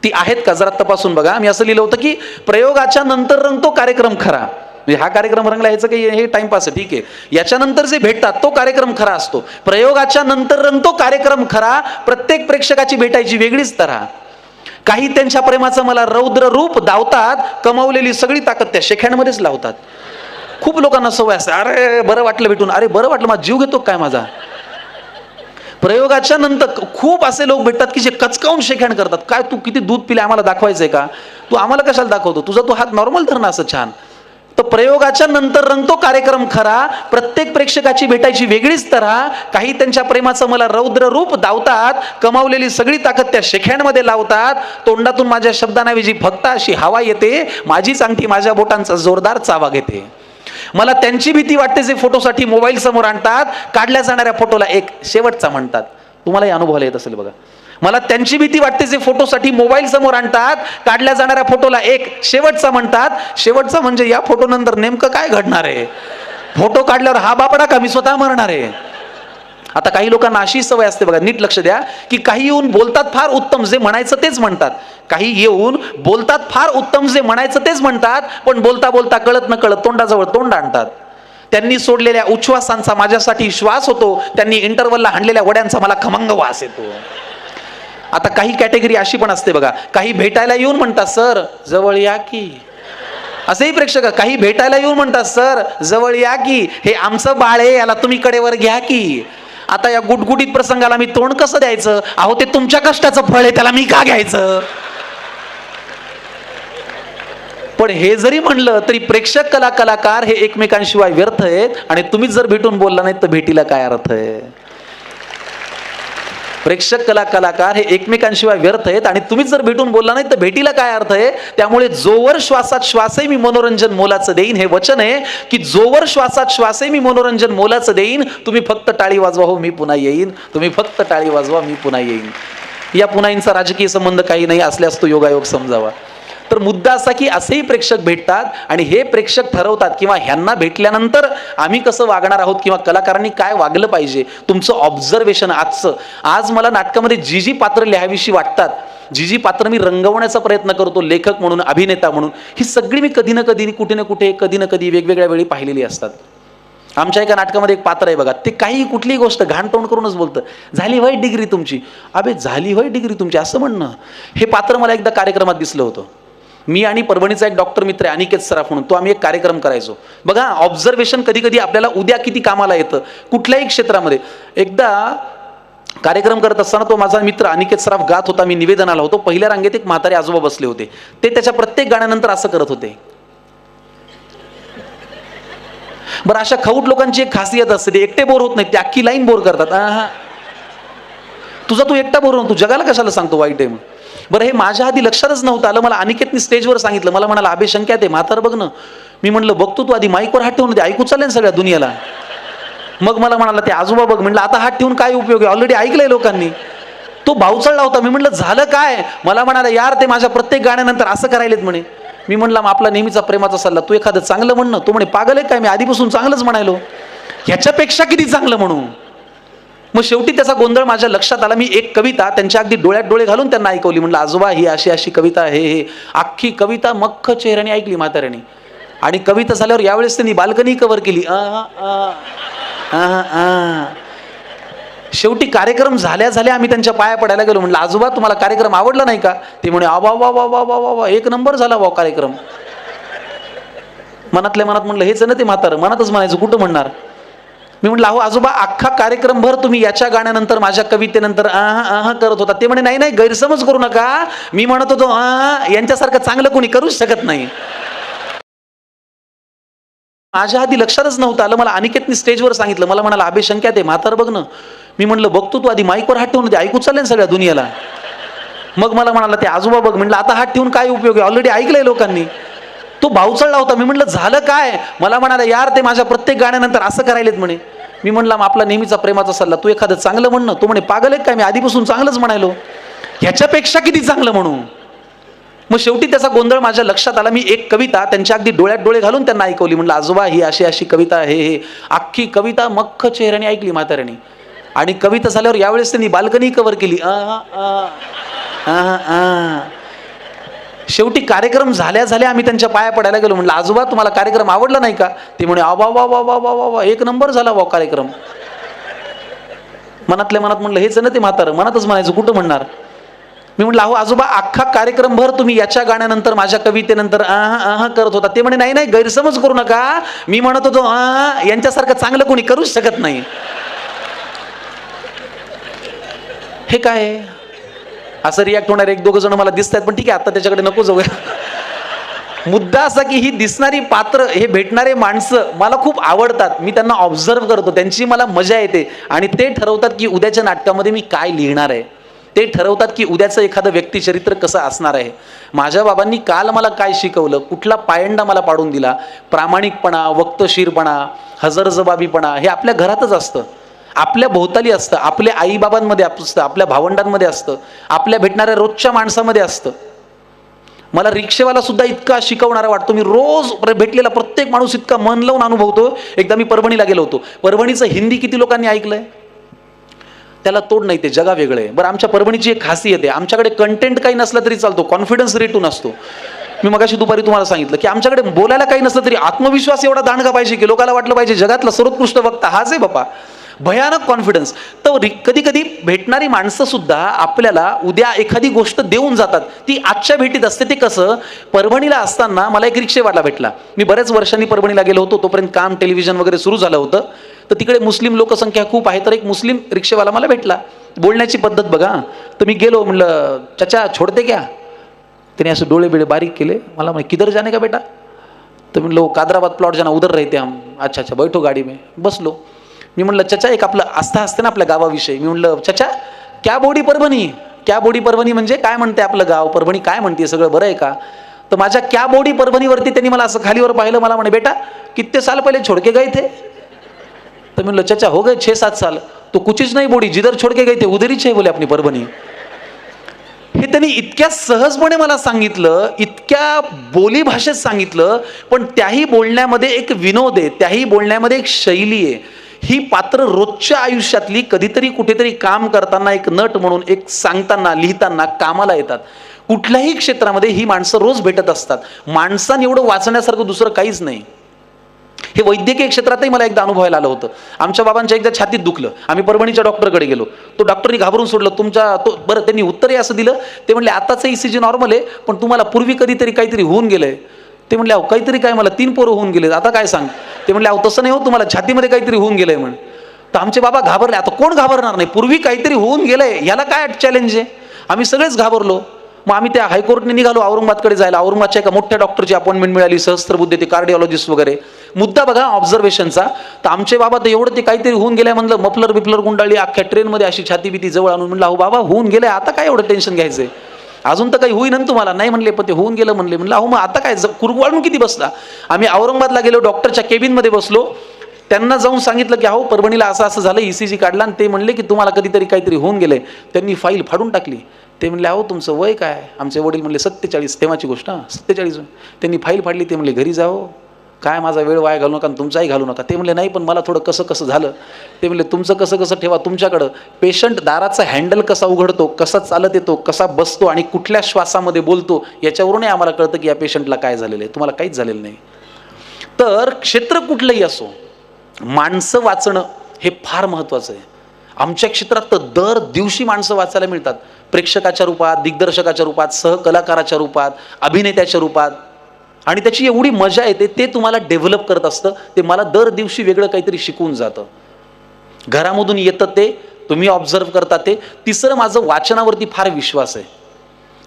ती आहेत का जरा तपासून बघा. मी असं लिहिलं होतं की प्रयोगाच्या नंतर रंगतो कार्यक्रम खरा. हा कार्यक्रम रंगला याचं काही हे टाइमपास आहे, ठीक आहे. याच्यानंतर जे भेटतात तो कार्यक्रम खरा असतो. प्रयोगाच्या नंतर रंगतो कार्यक्रम खरा, प्रत्येक प्रेक्षकाची भेटायची वेगळीच तऱ्हा. काही त्यांच्या प्रेमाचं मला रौद्र रूप दावतात, कमावलेली सगळी ताकद त्या शेख्यांमध्येच लावतात. खूप लोकांना सवय असते, अरे बरं वाटलं भेटून, अरे बरं वाटलं, माझा जीव घेतो काय माझा. प्रयोगाच्या नंतर खूप असे लोक भेटतात की जे कचकावून शेखण करतात. काय तू किती दूध पिले आम्हाला दाखवायचंय का, तू आम्हाला कशाला दाखवतो, तुझा तू हात नॉर्मल धर ना असं छान. तर प्रयोगाच्या नंतर रंगतो कार्यक्रम खरा, प्रत्येक प्रेक्षकाची भेटायची वेगळीच तऱ्हा. काही त्यांच्या प्रेमाचं मला रौद्र रूप दावतात, कमावलेली सगळी ताकद त्या शेख्यांमध्ये लावतात. तोंडातून माझ्या शब्दांऐवजी फक्त अशी हवा येते, माझीच अंगठी माझ्या बोटांचा जोरदार चावा घेते. मला त्यांची भीती वाटते जे फोटोसाठी मोबाईल समोर आणतात, काढल्या जाणाऱ्या फोटोला एक शेवटचा म्हणतात. तुम्हालाही अनुभवाला येत असेल बघा. मला त्यांची भीती वाटते जे फोटोसाठी मोबाईल समोर आणतात, काढल्या जाणाऱ्या फोटोला एक शेवटचा म्हणतात. शेवटचा म्हणजे या फोटो नंतर नेमकं काय घडणार आहे, फोटो काढल्यावर हा बापडा का मी स्वतः मरणार आहे. आता काही लोकांना अशी सवय असते बघा, नीट लक्ष द्या, की काही येऊन बोलतात फार उत्तम, जे म्हणायचं तेच म्हणतात. काही येऊन बोलतात फार उत्तम, जे म्हणायचं तेच म्हणतात, पण बोलता बोलता कळत न कळत तोंडाजवळ तोंड आणतात. त्यांनी सोडलेल्या उच्छ्वासांचा माझ्यासाठी श्वास होतो, त्यांनी इंटरव्हलला हाणलेल्या वड्यांचा मला खमंग वास येतो. आता काही कॅटेगरी अशी पण असते बघा, काही भेटायला येऊन म्हणतात सर जवळ या की. असेही प्रेक्षक काही भेटायला येऊन म्हणतात सर जवळ या की, हे आमचं बाळ आहे याला तुम्ही कडेवर घ्या की. आता या गुटगुटीत प्रसंगाला मी तोंड कसं द्यायचं, अहो ते तुमच्या कष्टाचं फळ आहे, त्याला मी का घ्यायचं. पण हे जरी म्हणलं तरी प्रेक्षक कलाकार हे एकमेकांशिवाय व्यर्थ आहेत, आणि तुम्हीच जर भेटून बोलला नाही तर भेटीला काय अर्थ आहे. प्रेक्षक कलाकार हे एकमेकांशिवाय व्यर्थ आहेत, आणि तुम्हीच जर भेटून बोलला नाही तर भेटीला काय अर्थ आहे. त्यामुळे जोवर श्वासात श्वासही मी मनोरंजन मोलाचं देईन, हे वचन आहे की जोवर श्वासात श्वासही मी मनोरंजन मोलाचं देईन. तुम्ही फक्त टाळी वाजवा हो मी पुन्हा येईन, तुम्ही फक्त टाळी वाजवा मी पुन्हा येईन. या पुन्हाईंचा राजकीय संबंध काही नाही असल्यास तो योगायोग समजावा. तर मुद्दा असा की असेही प्रेक्षक भेटतात, आणि हे प्रेक्षक ठरवतात किंवा ह्यांना भेटल्यानंतर आम्ही कसं वागणार आहोत किंवा कलाकारांनी काय वागलं पाहिजे. तुमचं ऑब्झर्वेशन आजचं, आज मला नाटकामध्ये जी जी पात्र लिहावीशी वाटतात, जी जी पात्र मी रंगवण्याचा प्रयत्न करतो लेखक म्हणून, अभिनेता म्हणून, ही सगळी मी कधी ना कधी कुठे ना कुठे कधी ना कधी वेगवेगळ्या वेळी पाहिलेली असतात. आमच्या एका नाटकामध्ये एक पात्र आहे बघा, ते काही कुठलीही गोष्ट घाण तोंड करूनच बोलतं, झाली होय डिग्री तुमची. अबे झाली होय डिग्री तुमची असं म्हणणं. हे पात्र मला एकदा कार्यक्रमात दिसलं होतं. मी आणि परभणीचा एक डॉक्टर मित्र आहे अनिकेत सराफ म्हणून, तो आम्ही एक कार्यक्रम करायचो. बघा ऑब्झर्वेशन कधी कधी आपल्याला उद्या किती कामाला येतं कुठल्याही क्षेत्रामध्ये. एकदा कार्यक्रम करत असताना तो माझा मित्र अनिकेत सराफ गात होता, मी निवेदनाला होतो. पहिल्या रांगेत एक म्हातारे आजोबा बसले होते, ते त्याच्या प्रत्येक गाण्यानंतर असं करत होते. बरं अशा खवट लोकांची एक खासियत असते, ते एकटे बोर होत नाहीत, ते अख्खी लाईन बोर करतात. तुझा तू एकटा बरोबर, तू जगाला कशाला सांगतो वाईट आहे म्हणून. बरं, हे माझ्या आधी लक्षातच नव्हतं आलं. मला अनिकेतनी स्टेजवर सांगितलं. मला म्हणाला, अबे शंक्या ते म्हातार बघ ना. मी म्हणलं बघतो, तू आधी माईकवर हात ठेवून दे, ऐकू चालेल सगळ्या दुनियाला. मग मला म्हणाला ते आजोबा बघ. म्हणलं आता हात ठेवून काय उपयोग आहे, ऑलरेडी ऐकलंय लोकांनी. तो भावचळला होता. मी म्हटलं झालं काय. मला म्हणाला, यार ते माझ्या प्रत्येक गाण्यानंतर असं करायलेत म्हणे. मी म्हणलं मग आपला नेहमीचा प्रेमाचा सल्ला, तू एखादं चांगलं म्हण ना. तो म्हणे पागल आहे काय, मी आधीपासून चांगलंच म्हणायलो, ह्याच्यापेक्षा किती चांगलं म्हणू. मग शेवटी त्याचा गोंधळ माझ्या लक्षात आला. मी एक कविता त्यांच्या अगदी डोळ्यात डोळे घालून त्यांना ऐकवली. म्हणलं आजोबा ही अशी अशी कविता आहे. हे अख्खी कविता मख्ख चेहऱ्याने ऐकली म्हाताऱ्याने. आणि कविता झाल्यावर यावेळेस त्यांनी बाल्कनी कव्हर केली. शेवटी कार्यक्रम झाल्या झाल्या आम्ही त्यांच्या पाया पडायला गेलो. म्हणलं आजोबा तुम्हाला कार्यक्रम आवडला नाही का. ते म्हणे वा वा वा वा वा वा, एक नंबर झाला वा कार्यक्रम. मनातल्या मनात म्हणलं हेच ना ते म्हातारं, मनातच म्हणायचं कुठं म्हणणार. मी म्हटलं अहो आजोबा अख्खा कार्यक्रम भर तुम्ही याच्या गाण्यानंतर माझ्या कवितेनंतर करत होता. ते म्हणे नाही नाही, गैरसमज करू नका. मी म्हणत होतो यांच्यासारखं चांगलं कोणी करूच शकत नाही. माझ्या आधी लक्षातच नव्हतं आलं. मला अनिकेतनी स्टेजवर सांगितलं. मला म्हणाला, अबे शंक्या ते म्हातार बघ ना. मी म्हणलं बघतो, तू आधी माईकवर हात ठेवून दे, ऐकू चालेल सगळ्या दुनियाला. मग मला म्हणाला ते आजोबा बघ. म्हणलं आता हात ठेवून काय उपयोग आहे, ऑलरेडी ऐकलंय लोकांनी. तो भावचळला होता. मी म्हटलं झालं काय. मला म्हणाला, यार ते माझ्या प्रत्येक गाण्यानंतर असं करायलेत म्हणे. मी म्हणलं मग आपला नेहमीचा प्रेमाचा सल्ला, तू एखादं चांगलं म्हण ना. तो म्हणे पागल आहे काय, मी आधीपासून चांगलंच म्हणायलो, ह्याच्यापेक्षा किती चांगलं म्हणू. मग शेवटी त्याचा गोंधळ माझ्या लक्षात आला. मी एक कविता त्यांच्या अगदी डोळ्यात डोळे घालून त्यांना ऐकवली. म्हणलं आजोबा ही अशी अशी कविता आहे. हे अख्खी कविता मख्ख चेहऱ्याने ऐकली म्हाताऱ्याने. आणि कविता झाल्यावर यावेळेस त्यांनी बाल्कनी कव्हर केली. शेवटी कार्यक्रम झाल्या झाल्या आम्ही त्यांच्या पाया पडायला गेलो. म्हणलं आजोबा तुम्हाला कार्यक्रम आवडला नाही का. ते म्हणे वा वा वा वा वा वा, एक नंबर झाला वा कार्यक्रम. मनातल्या मनात म्हणलं हेच ना ते म्हातारं, मनातच म्हणायचं कुठं म्हणणार. मी म्हटलं अहो आजोबा अख्खा कार्यक्रम भर तुम्ही याच्या गाण्यानंतर माझ्या कवितेनंतर करत होता. ते म्हणे नाही नाही, गैरसमज करू नका. मी म्हणत होतो यांच्यासारखं चांगलं कोणी करूच शकत नाही. हे काय असं रिॲक्ट होणारे एक दोघं जण मला दिसत आहेत, पण ठीक आहे आता त्याच्याकडे नको जाऊया. मुद्दा असा की ही दिसणारी पात्र, हे भेटणारे माणसं मला खूप आवडतात. मी त्यांना ऑब्झर्व करतो, त्यांची मला मजा येते. आणि ते ठरवतात की उद्याच्या नाटकामध्ये मी काय लिहिणार आहे. ते ठरवतात की उद्याचं एखादं व्यक्तिचरित्र कसं असणार आहे. माझ्या बाबांनी काल मला काय शिकवलं, कुठला पायंडा मला पाडून दिला. प्रामाणिकपणा, वक्तशीरपणा, हजरजबाबीपणा हे आपल्या घरातच असतं, आपल्या भोवताली असतं, आपल्या आईबाबांमध्ये असतं, आपल्या भावंडांमध्ये असतं, आपल्या भेटणाऱ्या रोजच्या माणसामध्ये असतं. मला रिक्षेवाला सुद्धा इतका शिकवणारा वाटतो. मी रोज भेटलेला प्रत्येक माणूस इतका मन लावून अनुभवतो. एकदा मी परभणीला गेलो होतो. परभणीचं हिंदी किती लोकांनी ऐकलंय, त्याला तोड नाही, ते जगा वेगळं आहे. बरं, आमच्या परभणीची एक खासियत आहे, आमच्याकडे कंटेंट काही नसलं तरी चालतो, कॉन्फिडन्स रेटून असतो. मी मगाशी दुपारी तुम्हाला सांगितलं की आमच्याकडे बोलायला काही नसलं तरी आत्मविश्वास एवढा दांडगा पाहिजे की लोकांना वाटलं पाहिजे जगातला सर्वोत्कृष्ट वक्ता हाच आहे बापा. भयानक कॉन्फिडन्स. तर कधी कधी भेटणारी माणसं सुद्धा आपल्याला उद्या एखादी गोष्ट देऊन जातात, ती आजच्या भेटीत असते. ते कसं, परभणीला असताना मला एक रिक्षेवाला भेटला. मी बऱ्याच वर्षांनी परभणीला गेलो होतो, तोपर्यंत काम टेलिव्हिजन वगैरे सुरू झालं होतं. तर तिकडे मुस्लिम लोकसंख्या खूप आहे. तर एक मुस्लिम रिक्षेवाला मला भेटला. बोलण्याची पद्धत बघा. तर मी गेलो, म्हणलं चाचा छोडते क्या. त्याने असं डोळे बिळे बारीक केले. मला म्हणे किधर जाने का बेटा. तर म्हणलो कादराबाद प्लॉट जाना उधर रहते हम. अच्छा अच्छा बैठो गाडी में. बसलो. मी म्हणलं चचा एक आपलं आस्था असते ना आपल्या गावाविषयी. मी म्हणलं चचा क्या बोडी परभणी. क्या बोडी परभणी म्हणजे काय म्हणते आपलं गाव, परभणी काय म्हणते, सगळं बरं आहे का. तर माझ्या क्या बोडी परभणीवरती त्यांनी मला असं खालीवर पाहिलं. मला म्हणे बेटा कितने साल पहिले छोड़ के गए थे. तर म्हणलं चचा हो गए 6-7 साल. तो कुछच नाही बोडी, जिधर छोड़ के गए थे उधरच है बोले अपनी परभणी. हे त्यांनी इतक्या सहजपणे मला सांगितलं, इतक्या बोली भाषेत सांगितलं. पण त्याही बोलण्यामध्ये एक विनोद आहे, त्याही बोलण्यामध्ये एक शैली आहे. ही पात्र रोजच्या आयुष्यातली कधीतरी कुठेतरी काम करताना एक नट म्हणून, एक सांगताना, लिहिताना कामाला येतात. कुठल्याही क्षेत्रामध्ये ही माणसं रोज भेटत असतात. माणसाने एवढं वाचण्यासारखं दुसरं काहीच नाही. हे वैद्यकीय क्षेत्रातही मला एकदा अनुभवायला आलं होतं. आमच्या बाबांच्या एकदा छातीत दुखलं, आम्ही परभणीच्या डॉक्टरकडे गेलो. तो डॉक्टरनी घाबरून सोडलं. बरं त्यांनी उत्तरही असं दिलं. ते म्हणले आताचं ECG नॉर्मल आहे, पण तुम्हाला पूर्वी कधीतरी काहीतरी होऊन गेलंय. ते म्हणले अहो काहीतरी काय, मला 3 पोरं होऊन गेले, आता काय सांग. ते म्हणले अहो तसं नाही हो, तुम्हाला छातीमध्ये काहीतरी होऊन गेलंय म्हण. तर आमचे बाबा घाबरले. आता कोण घाबरणार नाही, पूर्वी काहीतरी होऊन गेलंय, याला काय चॅलेंज आहे. आम्ही सगळेच घाबरलो. मग आम्ही त्या हायकोर्टने निघालो औरंगाबादकडे जायला. औरंगाबादच्या एका मोठ्या डॉक्टरची अपॉइंटमेंट मिळाली, सहस्त्रबुद्धे, ते कार्डिओलॉजिस्ट वगैरे. मुद्दा बघा ऑब्झर्वेशनचा. तर आमचे बाबा तर एवढं ते काहीतरी होऊन गेल्या म्हणलं, मफलर बिफलर गुंडाळली, अख्ख्या ट्रेनमध्ये अशी छाती बिती जवळ आणून म्हणलं, अहो बाबा होऊन गेले, आता काय एवढं टेन्शन घ्यायचंय, अजून तर काही होईन ना तुम्हाला. नाही म्हणले, पण ते होऊन गेलं म्हणले. म्हणलं अहो मग आता काय कुरवाळून किती बसला. आम्ही औरंगाबादला गेलो, डॉक्टरच्या केबिनमध्ये बसलो. त्यांना जाऊन सांगितलं की अहो परभणीला असं असं झालं, ECG काढला. आणि ते म्हणले की तुम्हाला कधीतरी काहीतरी होऊन गेले. त्यांनी फाईल फाडून टाकली. ते म्हणले अहो तुमचं वय काय. आमचे वडील म्हणले 47. तेव्हाची गोष्ट, 47. त्यांनी फाईल फाडली. ते म्हणले घरी जाओ, काय माझा वेळ वाया घालू नका, तुमचाही घालू नका. ते म्हणले नाही पण मला थोडं कसं कसं झालं. ते म्हणले तुमचं कसं कसं ठेवा तुमच्याकडं. पेशंट दाराचा हँडल कसा उघडतो, कसा चालत येतो, कसा बसतो आणि कुठल्या श्वासामध्ये बोलतो, याच्यावरूनही आम्हाला कळतं की या पेशंटला काय झालेलं आहे. तुम्हाला काहीच झालेलं नाही. तर क्षेत्र कुठलंही असो, माणसं वाचणं हे फार महत्त्वाचं आहे. आमच्या क्षेत्रात तर दर दिवशी माणसं वाचायला मिळतात, प्रेक्षकाच्या रूपात, दिग्दर्शकाच्या रूपात, सहकलाकाराच्या रूपात, अभिनेत्याच्या रूपात. आणि त्याची एवढी मजा येते, ते तुम्हाला डेव्हलप करत असतं. ते मला दर दिवशी वेगळं काहीतरी शिकवून जातं. घरामधून येतं ते, तुम्ही ऑब्झर्व करता ते. तिसरं, माझं वाचनावरती फार विश्वास आहे.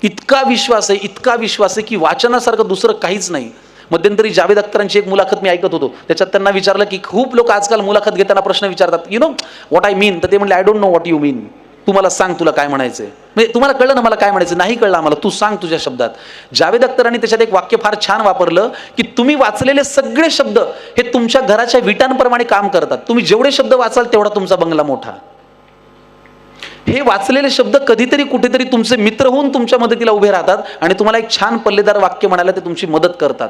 इतका विश्वास आहे, इतका विश्वास आहे की वाचनासारखं दुसरं काहीच नाही. मध्यंतरी जावेद अख्तरांची एक मुलाखत मी ऐकत होतो. त्याच्यात त्यांना विचारलं की खूप लोक आजकाल मुलाखत घेताना प्रश्न विचारतात, you know what I mean. तर ते म्हणले I don't know what you mean. तू मला सांग तुला काय म्हणायचंय. म्हणजे तुम्हाला कळलं ना मला काय म्हणायचं. नाही कळलं आम्हाला, तू सांग तुझ्या शब्दात. जावेद अख्तरांनी त्याच्यात एक वाक्य फार छान वापरलं की तुम्ही वाचलेले सगळे शब्द हे तुमच्या घराच्या विटांप्रमाणे काम करतात. तुम्ही जेवढे शब्द वाचाल तेवढा तुमचा बंगला मोठा. हे वाचलेले शब्द कधीतरी कुठेतरी तुमचे मित्र होऊन तुमच्या मदतीला उभे राहतात आणि तुम्हाला एक छान पल्लेदार वाक्य म्हणायला ते तुमची मदत करतात.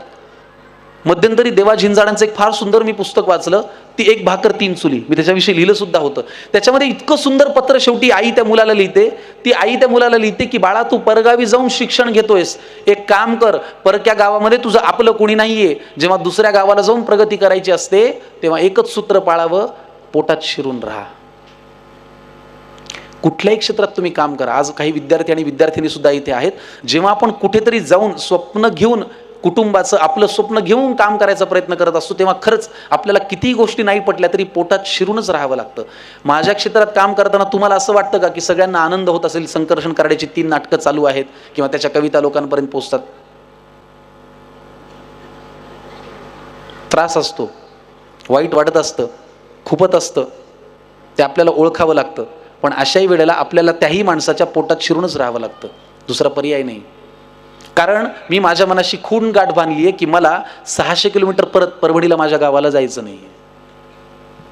मध्यंतरी देवा झिंजाडांचं एक फार सुंदर मी पुस्तक वाचलं, ती 1 भाकर 3 चुली. मी त्याच्याविषयी लिहिलं सुद्धा होतं. त्याच्यामध्ये इतकं सुंदर पत्र शेवटी आई त्या मुलाला लिहिते. ती आई त्या मुलाला लिहिते की बाळा तू परगावी जाऊन शिक्षण घेतोयस, एक काम कर, परक्या गावामध्ये तुझं आपलं कोणी नाहीये. जेव्हा दुसऱ्या गावाला जाऊन प्रगती करायची असते तेव्हा एकच सूत्र पाळावं, पोटात शिरून राहा. कुठल्याही क्षेत्रात तुम्ही काम करा. आज काही विद्यार्थी आणि विद्यार्थिनी सुद्धा इथे आहेत. जेव्हा आपण कुठेतरी जाऊन स्वप्न घेऊन, कुटुंबाचं आपलं स्वप्न घेऊन काम करायचा प्रयत्न करत असतो, तेव्हा खरंच आपल्याला कितीही गोष्टी नाही पटल्या तरी पोटात शिरूनच राहावं लागतं. माझ्या क्षेत्रात काम करताना तुम्हाला असं वाटतं का की सगळ्यांना आनंद होत असेल. संकर्षण करायची 3 नाटकं चालू आहेत किंवा त्याच्या कविता लोकांपर्यंत पोहोचतात. त्रास असतो, वाईट वाटत असतं, खुपत असतं, ते आपल्याला ओळखावं लागतं. पण अशाही वेळेला आपल्याला त्याही माणसाच्या पोटात शिरूनच राहावं लागतं, दुसरा पर्याय नाही. कारण मी माझ्या मनाशी खून गाठ बांधली आहे की मला 600 किलोमीटर परत परभणीला माझ्या गावाला जायचं नाही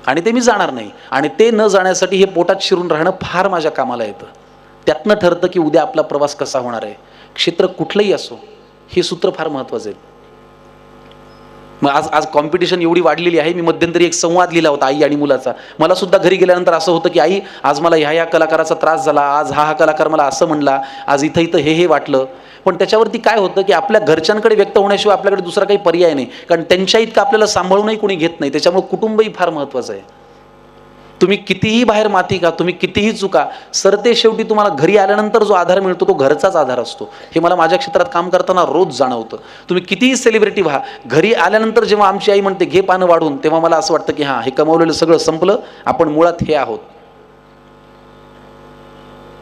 आणि ते मी जाणार नाही. आणि ते न जाण्यासाठी हे पोटात शिरून राहणं फार माझ्या कामाला येतं. त्यातनं ठरतं की उद्या आपला प्रवास कसा होणार आहे. क्षेत्र कुठलंही असो, हे सूत्र फार महत्त्वाचं आहे. मग आज कॉम्पिटिशन एवढी वाढलेली आहे. मी मध्यंतरी एक संवाद लिहिला होता आई आणि मुलाचा. मला सुद्धा घरी गेल्यानंतर असं होतं की आई आज मला ह्या कलाकाराचा त्रास झाला, आज हा कलाकार मला असं म्हणला, आज इथं हे वाटलं. पण त्याच्यावरती काय होतं की आपल्या घरच्यांकडे व्यक्त होण्याशिवाय आपल्याकडे दुसरा काही पर्याय नाही. कारण त्यांच्या इतकं आपल्याला सांभाळूनही कोणी घेत नाही. त्याच्यामुळे कुटुंबही फार महत्त्वाचं आहे. तुम्ही कितीही बाहेर माती का, तुम्ही कितीही चुका, सरते शेवटी तुम्हाला घरी आल्यानंतर जो आधार मिळतो तो घरचाच आधार असतो. हे मला माझ्या क्षेत्रात काम करताना रोज जाणवतं. तुम्ही कितीही सेलिब्रिटी व्हा, घरी आल्यानंतर जेव्हा आमची आई म्हणते घे पानं वाढून, तेव्हा मला असं वाटतं की हां, हे कमावलेलं सगळं संपलं, आपण मुळात हे आहोत.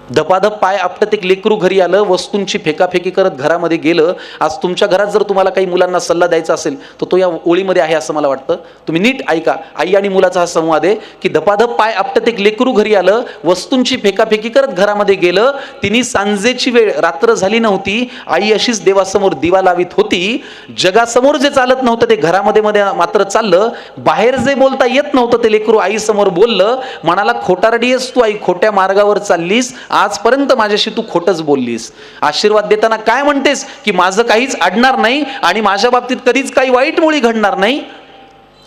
धपाधप पाय आपटत एक लेकरू घरी आलं, वस्तूंची फेकाफेकी करत घरामध्ये गेलं. आज तुमच्या घरात जर तुम्हाला काही मुलांना सल्ला द्यायचा असेल तर तो या ओळीमध्ये आहे असं मला वाटतं. तुम्ही नीट ऐका. आई आणि मुलाचा हा संवाद आहे की धपाधप पाय आपटत एक लेकरू घरी आलं, वस्तूंची फेकाफेकी करत घरामध्ये गेलं. तिने सांजेची वेळ, रात्र झाली नव्हती, आई अशीच देवासमोर दिवा लावित होती. जगासमोर जे चालत नव्हतं ते घरामध्ये मात्र चाललं. बाहेर जे बोलता येत नव्हतं ते लेकरू आई समोर बोललं. म्हणाला खोटारडी आहेस तू आई, खोट्या मार्गावर चाललीस, आजपर्यंत माझ्याशी तू खोटच बोललीस. आशीर्वाद देताना काय म्हणतेस की माझं काहीच अडणार नाही आणि माझ्या बाबतीत कधीच काही वाईट मुळी घडणार नाही.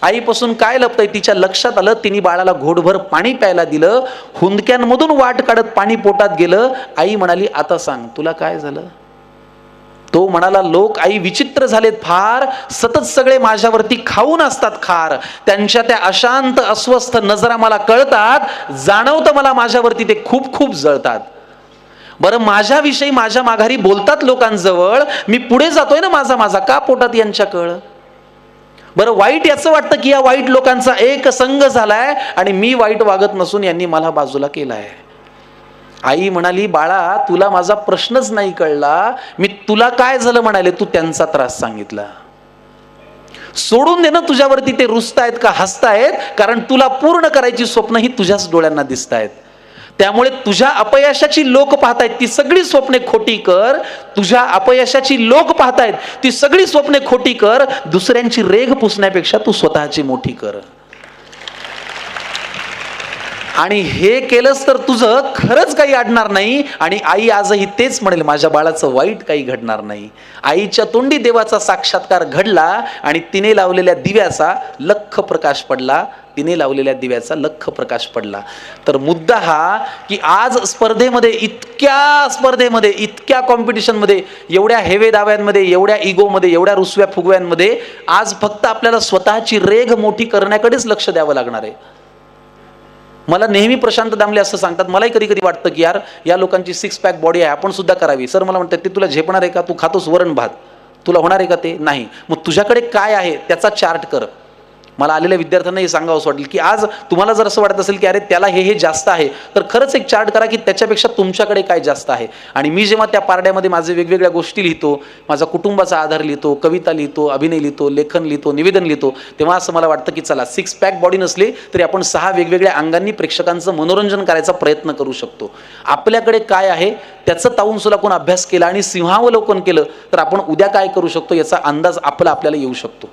आईपासून काय लपतंय तिच्या लक्षात आलं. तिने बाळाला घोटभर पाणी प्यायला दिलं. हुंदक्यांमधून वाट काढत पाणी पोटात गेलं. आई म्हणाली आता सांग तुला काय झालं. तो म्हणाला लोक आई विचित्र झालेत फार, सतत सगळे माझ्यावरती खाऊन असतात खार. त्यांच्या त्या अशांत अस्वस्थ नजरा मला कळतात, जाणवतं मला माझ्यावरती ते खूप खूप जळतात. बरं माझ्याविषयी माझ्या माघारी बोलतात लोकांजवळ, मी पुढे जातोय ना माझा का पोटात यांच्या कळ. बरं वाईट याचं वाटतं की या वाईट लोकांचा एक संघ झालाय आणि मी वाईट वागत नसून यांनी मला बाजूला केलाय. आई म्हणाली, बाळा तुला माझा प्रश्नच नाही कळला, मी तुला काय झालं म्हणाले, तू त्यांचा त्रास सांगितला. सोडून दे ना तुझ्यावरती ते रुसतायत का हसतायत, कारण तुला पूर्ण करायची स्वप्न ही तुझ्याच डोळ्यांना दिसतायत. त्यामुळे तुझ्या अपयशाची लोक पाहतायत ती सगळी स्वप्ने खोटी कर. तुझ्या अपयशाची लोक पाहतायत ती सगळी स्वप्ने खोटी कर. दुसऱ्यांची रेघ पुसण्यापेक्षा तू स्वतःची मोठी कर. आणि हे केलंस तर तुझं खरंच काही अडणार नाही. आणि आई आजही तेच म्हणेल, माझ्या बाळाचं वाईट काही घडणार नाही. आईच्या तोंडी देवाचा साक्षात्कार घडला आणि तिने लावलेल्या दिव्याचा लख प्रकाश पडला. तिने लावलेल्या दिव्याचा लख प्रकाश पडला. तर मुद्दा हा की आज स्पर्धेमध्ये, इतक्या कॉम्पिटिशनमध्ये, एवढ्या हेवे दाव्यांमध्ये, एवढ्या इगोमध्ये, एवढ्या रुसव्या फुगव्यांमध्ये आज फक्त आपल्याला स्वतःची रेघ मोठी करण्याकडेच लक्ष द्यावं लागणार आहे. मला नेहमी प्रशांत दामले असं सांगतात, मलाही कधी कधी वाटतं की यार या लोकांची 6 पॅक बॉडी आहे, आपण सुद्धा करावी. सर मला म्हणतात, ते तुला झेपणार आहे का? तू खातोस वरण भात, तुला होणार आहे का ते? नाही. मग तुझ्याकडे काय आहे त्याचा चार्ट कर. मला आलेल्या विद्यार्थ्यांना हे सांगावं वाटेल की आज तुम्हाला जर असं वाटत असेल की अरे त्याला हे जास्त आहे, तर खरंच एक चार्ट करा की त्याच्यापेक्षा तुमच्याकडे काय जास्त आहे. आणि मी जेव्हा त्या पारड्यामध्ये माझे वेगवेगळ्या गोष्टी लिहितो, माझा कुटुंबाचा आधार लिहितो, कविता लिहितो, अभिनय लिहितो, लेखन लिहितो, निवेदन लिहितो, तेव्हा असं मला वाटतं की चला 6 पॅक बॉडी नसली तरी आपण 6 वेगवेगळ्या अंगांनी प्रेक्षकांचं मनोरंजन करायचा प्रयत्न करू शकतो. आपल्याकडे काय आहे त्याचं ताऊन सुलाखून अभ्यास केला आणि सिंहावलोकन केलं तर आपण उद्या काय करू शकतो याचा अंदाज आपल्याला येऊ शकतो.